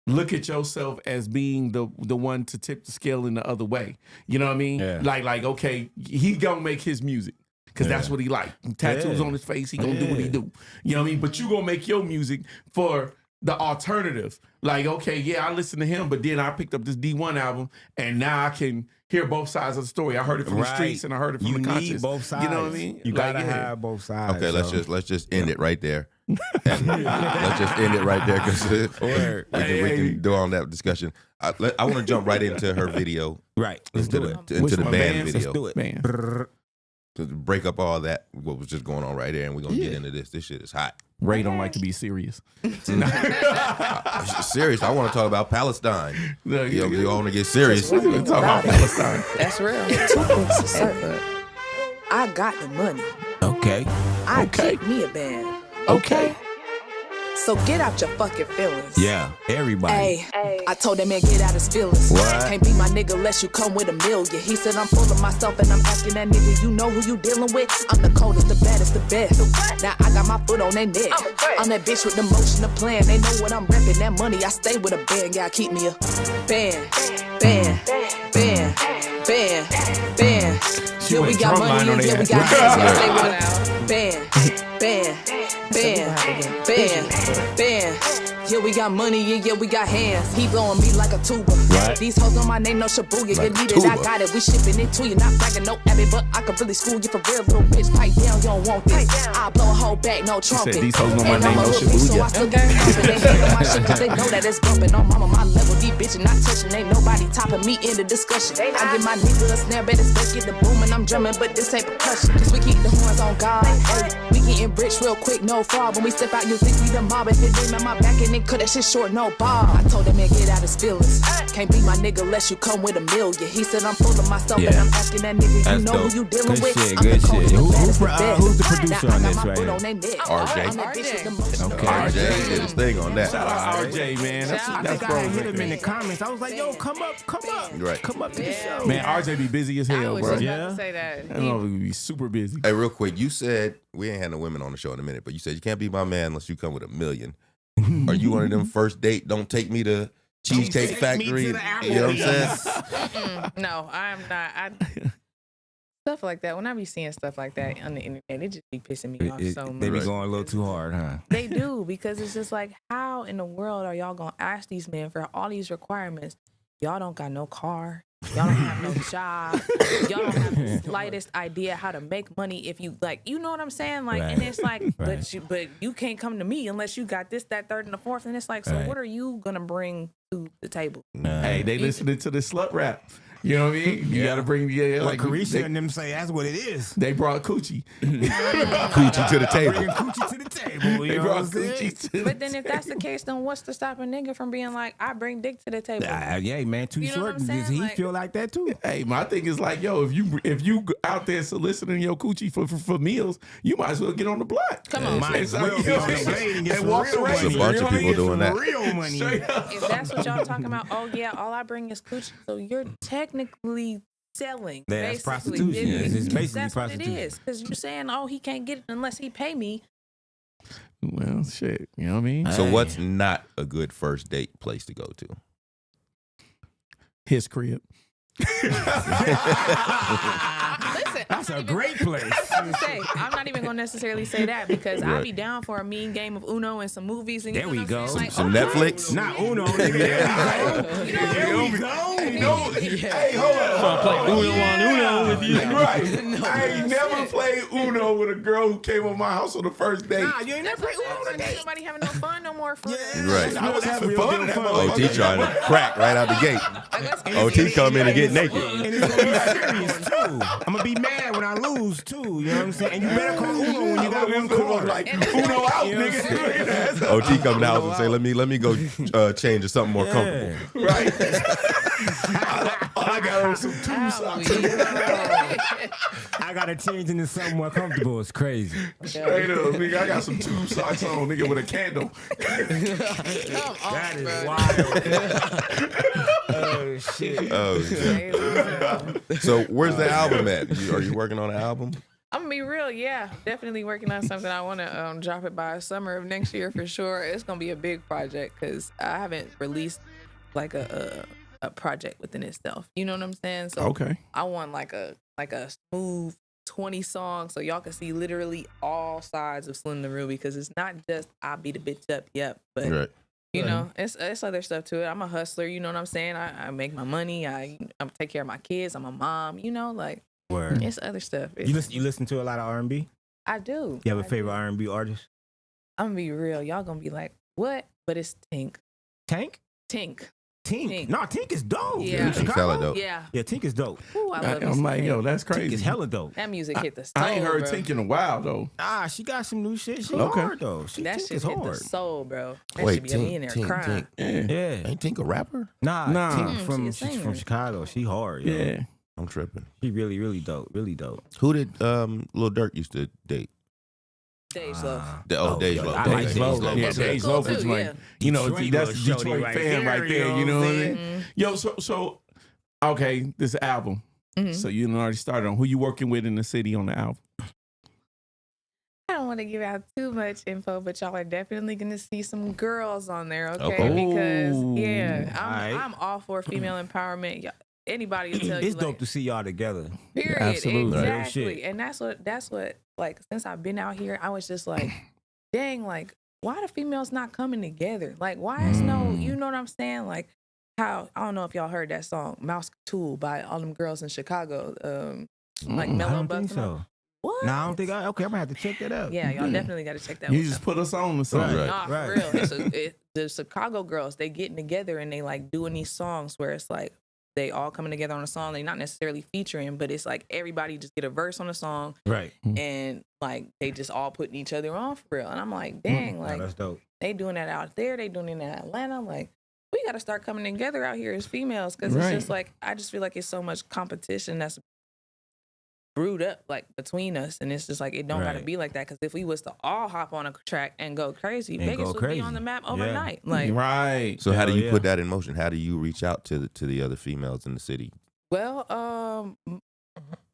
look at yourself as being the one to tip the scale in the other way. You know what I mean? Yeah. Like, okay, he gonna make his music. Cause that's what he like. Tattoos Yeah. on his face, he gonna do what he do. You know what I mean? But you gonna make your music for the alternative. Like, okay, yeah, I listened to him, but then I picked up this D1 album and now I can hear both sides of the story. I heard it from the Right. streets and I heard it from You the need conscious. both sides. You know what I mean? You Like, gotta yeah. have both sides. Okay, so. let's just end it right there. And let's just end it right there because Word. we can do on that discussion. I want to jump right into her video, Right. Let's into do the it. into Which the one, band Bands? video. Let's do it. Man. Brrr. To break up all that, what was just going on right there, and we're gonna get into this. This shit is hot. Ray don't like to be serious. Serious. I want to talk about Palestine. No, You want to get serious? Let's talk about Palestine. That's real. I got the money. Okay. I Okay. keep me a band. Okay. So get out your fucking feelings. Yeah. Everybody. Hey, I told that man get out his feelings. What? Can't be my nigga unless you come with $1 million. He said I'm full of myself and I'm asking that nigga, you know who you dealing with? I'm the coldest, the baddest, the best. Now I got my foot on their neck. I'm that bitch with the motion, the plan. They know what I'm repping. That money, I stay with a band. Gotta keep me a band, band, band, band, band. thought you Yeah, we went got drum line money, on and yeah, we their got ass. hands. They want out. Band. Yeah, we got money, yeah, we got hands. He blowing me like a tuba. These hoes on my name, no Shibuya. Like you need tuba. it, I got it. We shipping it to you, not bragging, no Abby, but I could really school you for real, little bitch. Pipe down, you don't want this. I blow a whole back, no trumpet. these hoes on my And name, I'm a no hood bitch, so Shibuya. I still get pumping. They hate on my shit 'cause they know that it's bumping. On mama, my level, these bitches not touching. Ain't nobody topping me in the discussion. I get my nigga a snare, better let's get the boom and I'm drumming, but this ain't percussion. Cause we keep the horns on God. Hey, we getting rich real quick, no fraud. When we step out, you think we the mob. If it ain't on my back and then cut that shit short, no bar. I told that man get out his feelings. Can't be my nigga unless you come with $1 million. He said I'm full of myself and I'm asking that nigga, you That's know dope. who you dealing Good with. shit, I'm good the coldest, shit. the baddest, the best. Who's the producer Now I on got this my right foot here? on their neck. RJ. I'm that bitch with the most. Okay. RJ did his thing on that. Shout out RJ, man. I That's think I bro. had hit him in the comments. I was like, yo, come up. Right. Come up to the show. Man, RJ be busy as I hell, was bro. just Yeah. about to say that. I know he be super busy. Hey, real quick, you said we ain't had no women on the show in a minute, but you said you can't be my man unless you come with $1 million. Are you one of them first date? Don't take me to Cheesecake Factory. You know what I'm saying? No, I'm not. Stuff like that. When I be seeing stuff like that on the internet, it just be pissing me off so much. They be going a little too hard, huh? They do, because it's just like, how in the world are y'all gonna ask these men for all these requirements? Y'all don't got no car. Y'all don't have no job. Y'all don't have the slightest idea how to make money. If you like, you know what I'm saying? Like, and it's like, but you can't come to me unless you got this, that, third, and the fourth. And it's like, so what are you gonna bring to the table? Hey, they listening to the slut rap. You know what I mean? You gotta bring Like Carisha and them say, that's what it is. They brought coochie. Coochie to the table. Bringing coochie to the table. They You know brought what I'm saying? coochie to But then if that's the case, then what's to stop a nigga from being like, I bring dick to the table? Yeah, man, too You know short. what I'm saying? He Like- feel like that too. Hey, my thing is like, yo, if you out there soliciting your coochie for meals, you might as well get on the block. Come on. Might as well be on the blade and get And some walk real away. money. There's a bunch of people doing that. Real money. Straight up. If that's what y'all talking about, oh yeah, all I bring is coochie. So you're technically selling. Yeah, that's basically. prostitution. It's basically that's what prostitution. it is. Because you're saying, oh, he can't get it unless he pay me. Well, shit. You know what I mean? So what's not a good first date place to go to? His crib. Listen, That's a great place. I'm not even gonna necessarily say that because I'd be down for a mean game of Uno and some movies. And you There know we what I'm go. saying? Like, Some okay. Netflix? Not Uno. Nigga. There we go. Hey, hold on. Play Uno on Uno with you. Right. I ain't never played Uno with a girl who came on my house on the first date. Nah, you ain't never played Uno Ain't today. nobody having no fun no more. For Right. I was having fun. in that motherfucker. OT trying to crack right out the gate. OT come in and get naked. And it's gonna be serious too. I'm gonna be mad when I lose too. You know what I'm saying? And you better call Uno when you got one card. Like Uno out, You know what I'm nigga. OT come in the house and say, let me go change to something more comfortable. Right. I got on some tube socks. I gotta change into something more comfortable. It's crazy. Straight up, nigga. I got some tube socks on, nigga, with a candle. That is wild. Oh shit. Oh, shit. So where's the album at? Are you working on an album? I'm gonna be real, yeah. Definitely working on something. I want to drop it by summer of next year for sure. It's gonna be a big project because I haven't released like a project within itself. You know what I'm saying? So Okay. I want like a smooth 20 songs so y'all can see literally all sides of Slim the Real, because it's not just I beat a bitch up, yep, but Right. you know, it's other stuff to it. I'm a hustler, you know what I'm saying? I make my money. I take care of my kids. I'm a mom, you know, like Word. it's other stuff. You listen to a lot of R&B? I do. You have a favorite R&B artist? I'm gonna be real. Y'all gonna be like, what? But it's Tink. Tank? Tink. Tink. No, Tink is dope. Yeah. In Chicago? Hella dope. Yeah. Yeah, Tink is dope. Ooh, I love I'm me like, some yo, Tink. that's Tink crazy. is hella dope. That music hit the soul. I ain't heard bro. Tink in a while, though. She got some new shit. She Okay. hard though. That Tink shit is hit the hard. soul, bro. That Wait, should be me in there crying. Yeah. Yeah. Ain't Tink a rapper? Nah. Tink She a she's singer. from Chicago. She hard. Yo. Yeah. I'm tripping. She really, really dope. Really dope. Who did Lil Durk used to date? Dej Love. Dej yo, Loaf. I Dej like Loaf. Dej Loaf. Yeah, Okay. Dej Loaf Cool is too, like, yeah. you know, Detroit that's the little shorty Detroit right fan there, right there. You know what I mean? Mm-hmm. Yo, so okay, this album. Mm-hmm. So you done already started on who you working with in the city on the album. I don't want to give out too much info, but y'all are definitely gonna see some girls on there, okay? Okay. Because Ooh. yeah, Alright. I'm all for female empowerment. anybody will tell you. It's dope like, to see y'all together. Period. Absolutely. Real Exactly. shit. And that's what like since I've been out here, I was just like, dang, like why the females not coming together? Like why is no, you know what I'm saying? Like how I don't know if y'all heard that song Mouse Tool by all them girls in Chicago. Like I Mellow don't Bucks. think so. What? No, I don't think. Okay, I'm gonna have to check that out. Yeah, y'all definitely got to check that You one just out. put us on or something. Right. Nah, for real. The Chicago girls, they getting together and they like doing these songs where it's like they all coming together on a song. They not necessarily featuring, but it's like everybody just get a verse on a song Right. and like they just all putting each other on for real. And I'm like, dang, like that's dope. they doing that out there. They doing it in Atlanta. Like we got to start coming together out here as females because Right. it's just like I just feel like it's so much competition that's brewed up like between us, and it's just like it don't gotta Right. be like that. Because if we was to all hop on a track and go crazy, And Vegas go would be crazy. on the map Yeah. overnight. Like, Right. So how do Hell you yeah. put that in motion? How do you reach out to the other females in the city? well,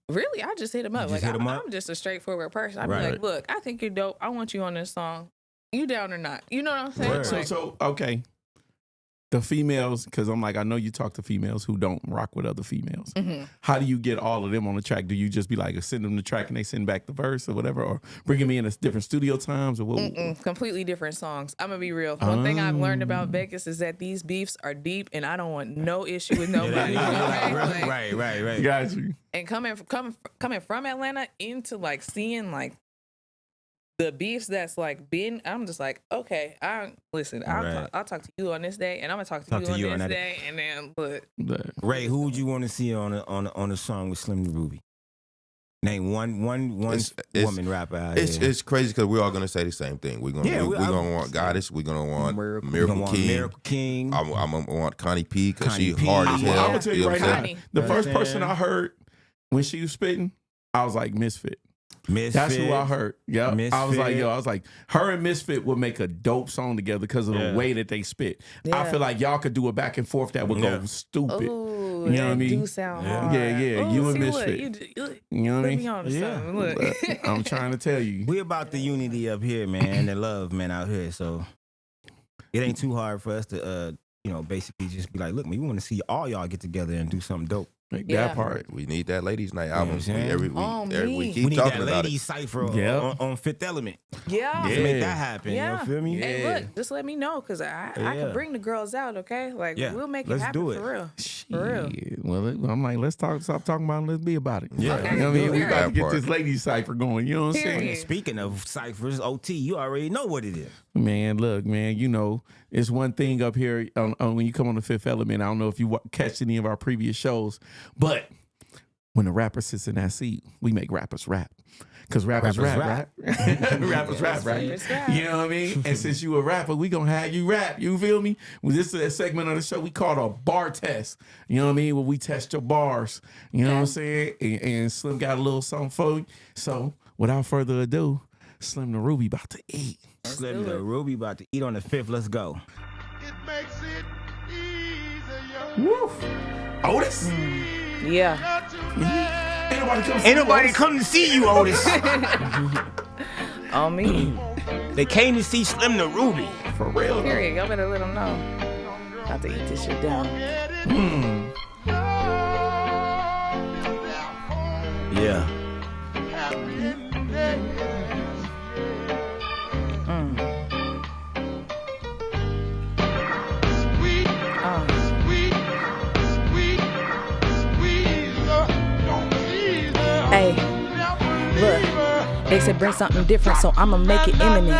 really, I just hit them up. You just Like, hit 'em up? I'm just a straightforward person. I'd be Right. like, look, I think you're dope. I want you on this song. You down or not? You know what I'm saying? Word. So, Like, so okay. The females, because I'm like, I know you talk to females who don't rock with other females. mhm. How do you get all of them on the track? Do you just be like, send them the track and they send back the verse or whatever, or bringing me in at different studio times or what? Mm-mm, completely different songs. I'm gonna be real. One thing I've learned Oh. about Vegas is that these beefs are deep, and I don't want no issue with nobody. you know what I'm saying? Like, right. Got you. and coming from Atlanta into like seeing like the beefs that's like been, I'm just like, okay, I'll Right. talk to you on this day, and I'm gonna talk to you on this day, and then look, Ray, who would you want to see on a song with Slim the Ruby? Name one It's- woman rapper out It's here. it's crazy because we're all gonna say the same thing. We're gonna Yeah, we're gonna want Goddess. We're gonna want Miracle Miracle King. Miracle King. I'm gonna want Connie P because she Connie P. hard as Yeah. hell. I'm gonna tell you know right what I'm now, saying? the Right first there. person I heard when she was spitting, I was like, Misfit. Misfit. That's who I heard. Yeah, I was like, Misfit. her and Misfit would make a dope song together because of Yeah. the way that they spit. I Yeah. feel like y'all could do a back and forth that would Yeah. go stupid. ooh, You know what I that mean? do sound Yeah. hard. Yeah, Ooh, you and see, look, Misfit. You know what I put me mean? on to Yeah. something. Look, I'm trying to tell you. We about the unity up here, man, the love, man, out here. So it ain't too hard for us to, basically just be like, look, man, we want to see all y'all get together and do something dope. Like Yeah. that part. We need that ladies' night know album. what I'm saying? Every week, Oh, we me. keep We need talking that about ladies it. cipher Yeah. on Fifth Element. yeah. Let's Yeah. make that happen. Yeah. You feel me? Hey, Yeah. look, just let me know because I Yeah. can bring the girls out, okay? Like, Yeah. we'll make it Let's happen do it. for real. For real. Shit. Well, I'm like, let's stop talking about it. Let's be about it. Yeah. Okay. You know what I mean? We Period. about to That get part. this ladies cipher going. You know what I'm saying? Period. Speaking of ciphers, OT, you already know what it is. Man, look, man, it's one thing up here on when you come on the Fifth Element. I don't know if you catch any of our previous shows, but when a rapper sits in that seat, we make rappers rap. Because rappers rap, right? Rappers rap, right? Rappers rap. You know what I mean? And since you a rapper, we gonna have you rap. You feel me? Well, this is a segment of the show we call a bar test. You know what I mean? Where we test your bars. You know what I'm saying? And Slim got a little something for you. So without further ado, Slim the Ruby about to eat. Slim do the it. Ruby about to eat on the 5th. Let's go. Woo! Otis? Yeah. Ain't nobody come to see you, Otis. On me. They came to see Slim the Ruby. For real. Period. Y'all better let them know. About to eat this shit down. Yeah. Hey, look, they said bring something different, so I'ma make it imminent.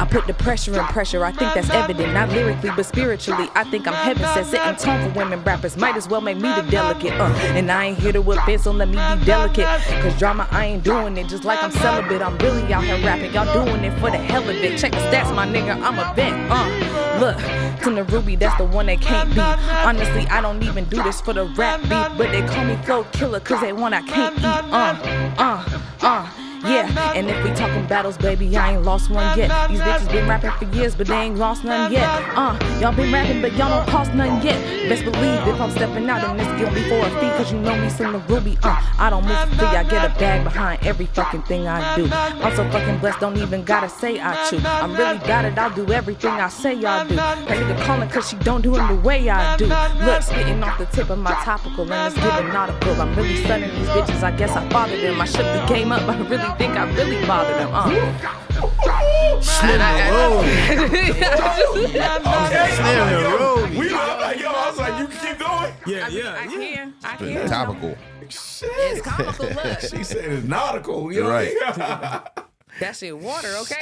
I put the pressure in pressure, I think that's evident. Not lyrically, but spiritually, I think I'm heaven sent. Setting tone for women rappers, might as well make me the delicate. And I ain't here to offend, so let me be delicate. Cause drama, I ain't doing it just like I'm celibate. I'm really out here rapping, y'all doing it for the hell of it. Check the stats, my nigga, I'm a vet. Look, Tim the Ruby, that's the one they can't beat. Honestly, I don't even do this for the rap beat, but they call me Flow Killer cause they want I can't eat. Yeah, and if we talking battles, baby, I ain't lost one yet. These bitches been rapping for years, but they ain't lost none yet. Y'all been rapping, but y'all don't cost none yet. Best believe if I'm stepping out, then this give me for a fee, cause you know me, Slim the Ruby. I don't move for free, I get a bag behind every fucking thing I do. I'm so fucking blessed, don't even gotta say I chew. I'm really got it, I'll do everything I say y'all do. That nigga calling cause she don't do it the way I do. Look, spitting off the tip of my topical, and it's giving nautical. I'm really stunning these bitches, I guess I fathered them. I shook the game up, I really think I really bothered them. Slim Road. We love like, yo, I was like, you can keep going. I can. Topical. Shit. It's comical. Look. She said it's nautical. You know Right. what I mean? That shit water, okay?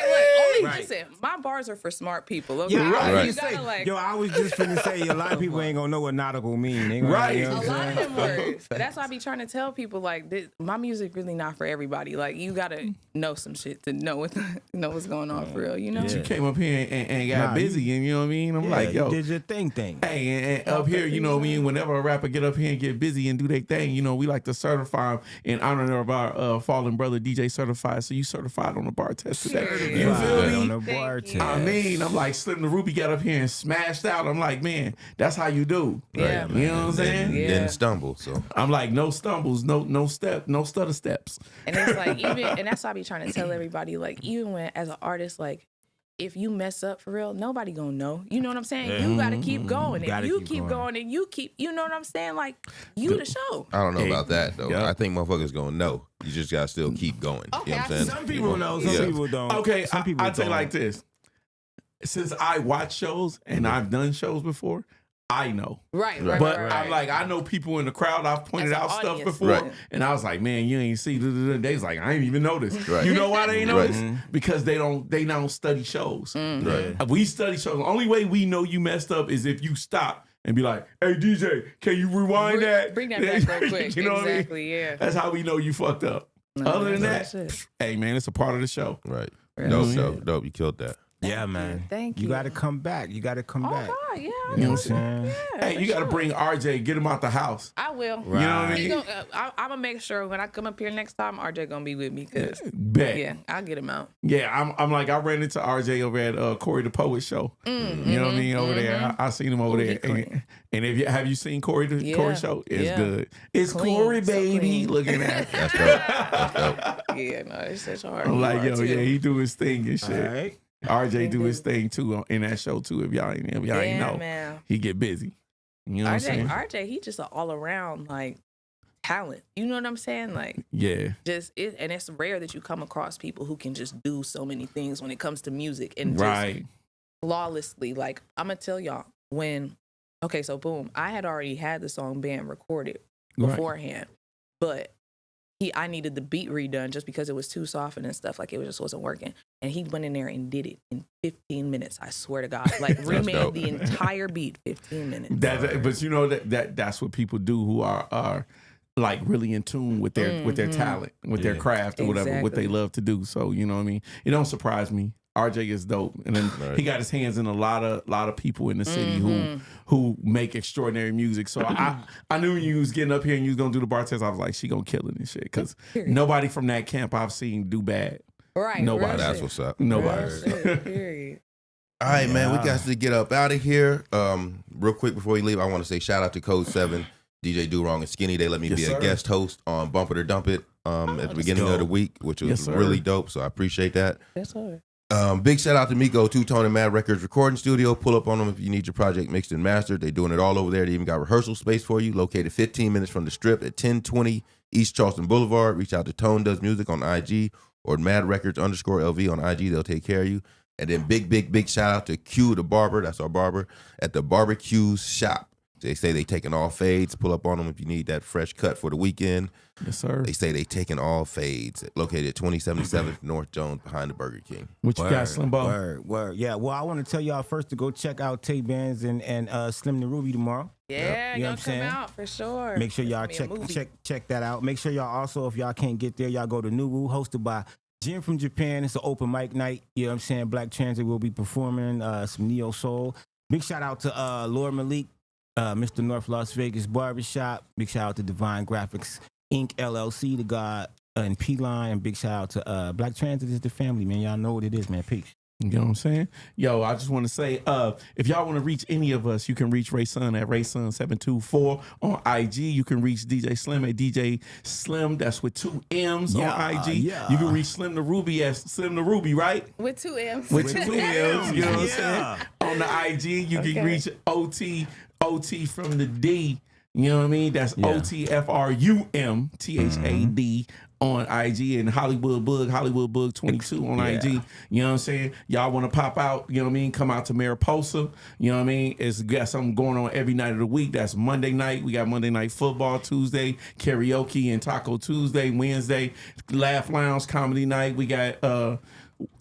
Look, Right. listen, my bars are for smart people, okay? Yeah, Right. You gotta like Yo, I was just finna say a lot of people ain't gonna know what nautical mean. They gonna, Right. you know a what I'm lot of saying? them words. That's why I be trying to tell people like this, my music really not for everybody. Like you gotta know some shit to know what's going on for real. You know? You came up here and got Nah, busy, and you know what I mean? I'm Yeah, like, yo. you did your thing. Hey, and up here, you know what I mean? Whenever a rapper get up here and get busy and do their thing, you know, we like to certify them in honor of our fallen brother, DJ Certified. So you certified on the bar test today. You feel On me? the bar test. I mean, I'm like, Slim the Ruby got up here and smashed out. I'm like, man, that's how you do. Yeah. You know what I'm saying? Yeah. Didn't stumble. So I'm like, no stumbles, no stutter steps. And it's like and that's why I be trying to tell everybody, like, even when as an artist, like, if you mess up for real, nobody gonna know. You know what I'm saying? You gotta keep going. Gotta If you keep keep going and you keep, you know what I'm saying? Like, you the show. I don't know about that though. Yeah. I think motherfuckers gonna know. You just gotta still keep going. Okay, You know what I'm saying? Some people know, some people don't. Okay, some people I'll tell you don't. like this. Since I watch shows and I've done shows before, I know. Right. But I'm like, I know people in the crowd. I've pointed As an out stuff audience. before, Right. and I was like, "Man, you ain't see." They was like, "I ain't even noticed." Right. You know why they ain't Right. noticed? Because they don't study shows. Right. We study shows. The only way we know you messed up is if you stop and be like, "Hey DJ, can you rewind that? Bring that back real quick. You know Exactly, what I mean? yeah. That's how we know you fucked up. Other than that, that's shit. hey man, it's a part of the show. Right. Really? Dope. You killed that. Yeah, man. Thank You you. gotta come back. You gotta come back. Oh, God, yeah. You know what I'm saying? Hey, you got to bring RJ, get him out the house. I will. You know what I He mean? I'm gonna make sure when I come up here next time, RJ gonna be with me, cause Bet. yeah, I'll get him out. Yeah, I'm like, I ran into RJ over at Corey the Poet show. You know what I mean? Over there. I seen him over Ooh, there. he clean. And if you have you seen Corey the Yeah. Corey show? It's Yeah. good. It's Clean. Corey, So baby. clean. Looking at. That's dope. That's dope. Yeah, no, it's such hard. I'm like, yo, too. yeah, he do his thing and shit. All right. RJ do his thing too in that show too. If y'all ain't know, man. he get busy. You know what I'm saying? RJ, he just an all around like talent. You know what I'm saying? Like, Yeah. just it, and it's rare that you come across people who can just do so many things when it comes to music and just Right. flawlessly. Like, I'm gonna tell y'all okay, so boom, I had already had the song being recorded Right. beforehand, but I needed the beat redone just because it was too soft and stuff. Like, it just wasn't working. And he went in there and did it in 15 minutes. I swear to God, like remade dope. the entire beat 15 minutes. But you know that's what people do who are like really in tune with their talent, with their craft or whatever, what they Exactly. love to do. So you know what I mean. It don't surprise me. RJ is dope, and then he got his hands in a lot of people in the city who make extraordinary music. So I knew when you was getting up here and you was gonna do the bar test, I was like, she gonna kill it and shit. Because nobody from that camp I've seen do bad. Right. Nobody. real That's shit. what's up. Nobody. Real shit, period. All right, man. We got to get up out of here. Real quick before we leave, I want to say shout out to Code 7, DJ Do Wrong and Skinny. They let me Yes, be sir. a guest host on Bump It or Dump It at the beginning of the week, which was Yes, sir. really dope. So I appreciate that. That's hard. Big shout out to Miko, Two-Tone and Mad Records Recording Studio. Pull up on them if you need your project mixed and mastered. They're doing it all over there. They even got rehearsal space for you, located 15 minutes from the Strip at 1020 East Charleston Boulevard. Reach out to Tone Does Music on IG or Mad Records _LV on IG. They'll take care of you. And then big shout out to Q the Barber. That's our barber at the Barbecue Shop. They say they taking all fades. Pull up on them if you need that fresh cut for the weekend. Yes, sir. They say they taking all fades. Located at 2077 North Jones behind the Burger King. What you got, Slimbo? Word. Yeah. Well, I want to tell y'all first to go check out Tay Bands and Slim the Ruby tomorrow. Yeah, You know gonna what I'm come saying? out for sure. Make sure y'all It's gonna be a movie. check that out. Make sure y'all also, if y'all can't get there, y'all go to Nuwu, hosted by Jim from Japan. It's an open mic night. You know what I'm saying? Black Transit will be performing some neo soul. Big shout out to Lord Malik, Mr. North Las Vegas Barbershop. Big shout out to Divine Graphics Inc. LLC, the God and P-Line. Big shout out to Black Transit is the family, man. Y'all know what it is, man. Peace. You know what I'm saying? Yo, I just want to say, if y'all want to reach any of us, you can reach Ray Sun at RaySun724 on IG. You can reach DJ Slim at DJ Slim. That's with 2 M's on IG. Yeah. You can reach Slim the Ruby at Slim the Ruby, right? With 2 M's. With 2 M's. You know what I'm saying? On the IG, you can reach OT from the D. You know what I mean? That's OTFRUM THAD on IG, and Hollywood Bug 22 on IG. You know what I'm saying? Y'all want to pop out, you know what I mean? Come out to Mariposa. You know what I mean? It's got something going on every night of the week. That's Monday night. We got Monday Night Football, Tuesday, karaoke and Taco Tuesday, Wednesday, Laugh Lounge Comedy Night. We got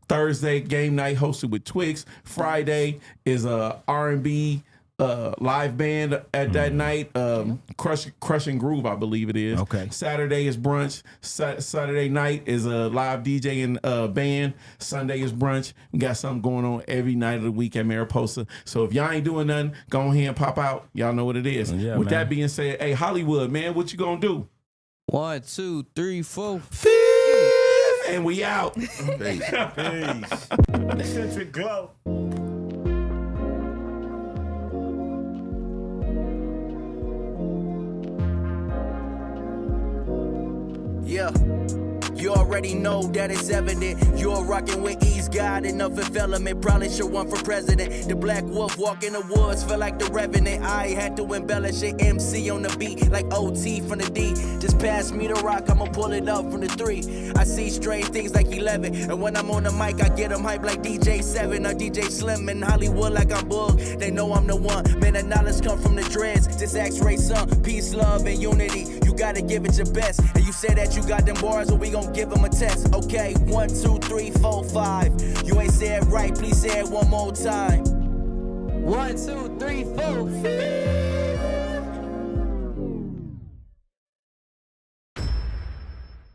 Thursday game night hosted with Twix. Friday is R&B live band at that night. Crush and Groove, I believe it is. Okay. Saturday is brunch. Saturday night is a live DJ and band. Sunday is brunch. We got something going on every night of the week at Mariposa. So if y'all ain't doing nothing, go ahead and pop out. Y'all know what it is. Yeah, with man. that being said, hey, Hollywood, man, what you gonna do? 1, 2, 3, 4. And we out. Peace. Centric Glow. Yeah. You already know that it's evident. You're rocking with East God, enough envelopment. Probably should run for president. The Black Wolf walk in the woods, feel like the Revenant. I had to embellish it. MC on the beat, like OT from the D. Just pass me the rock, I'ma pull it up from the 3. I see strange things like 11. And when I'm on the mic, I get them hype like DJ 7 or DJ Slim in Hollywood like I'm Boog. They know I'm the one. Man, the knowledge come from the dreads. This X Ray Sun, peace, love, and unity. You gotta give it your best. And you say that you got them bars, well, we gon' give them a test. Okay, 1, 2, 3, 4, 5. You ain't say it right, please say it one more time. 1, 2, 3, 4.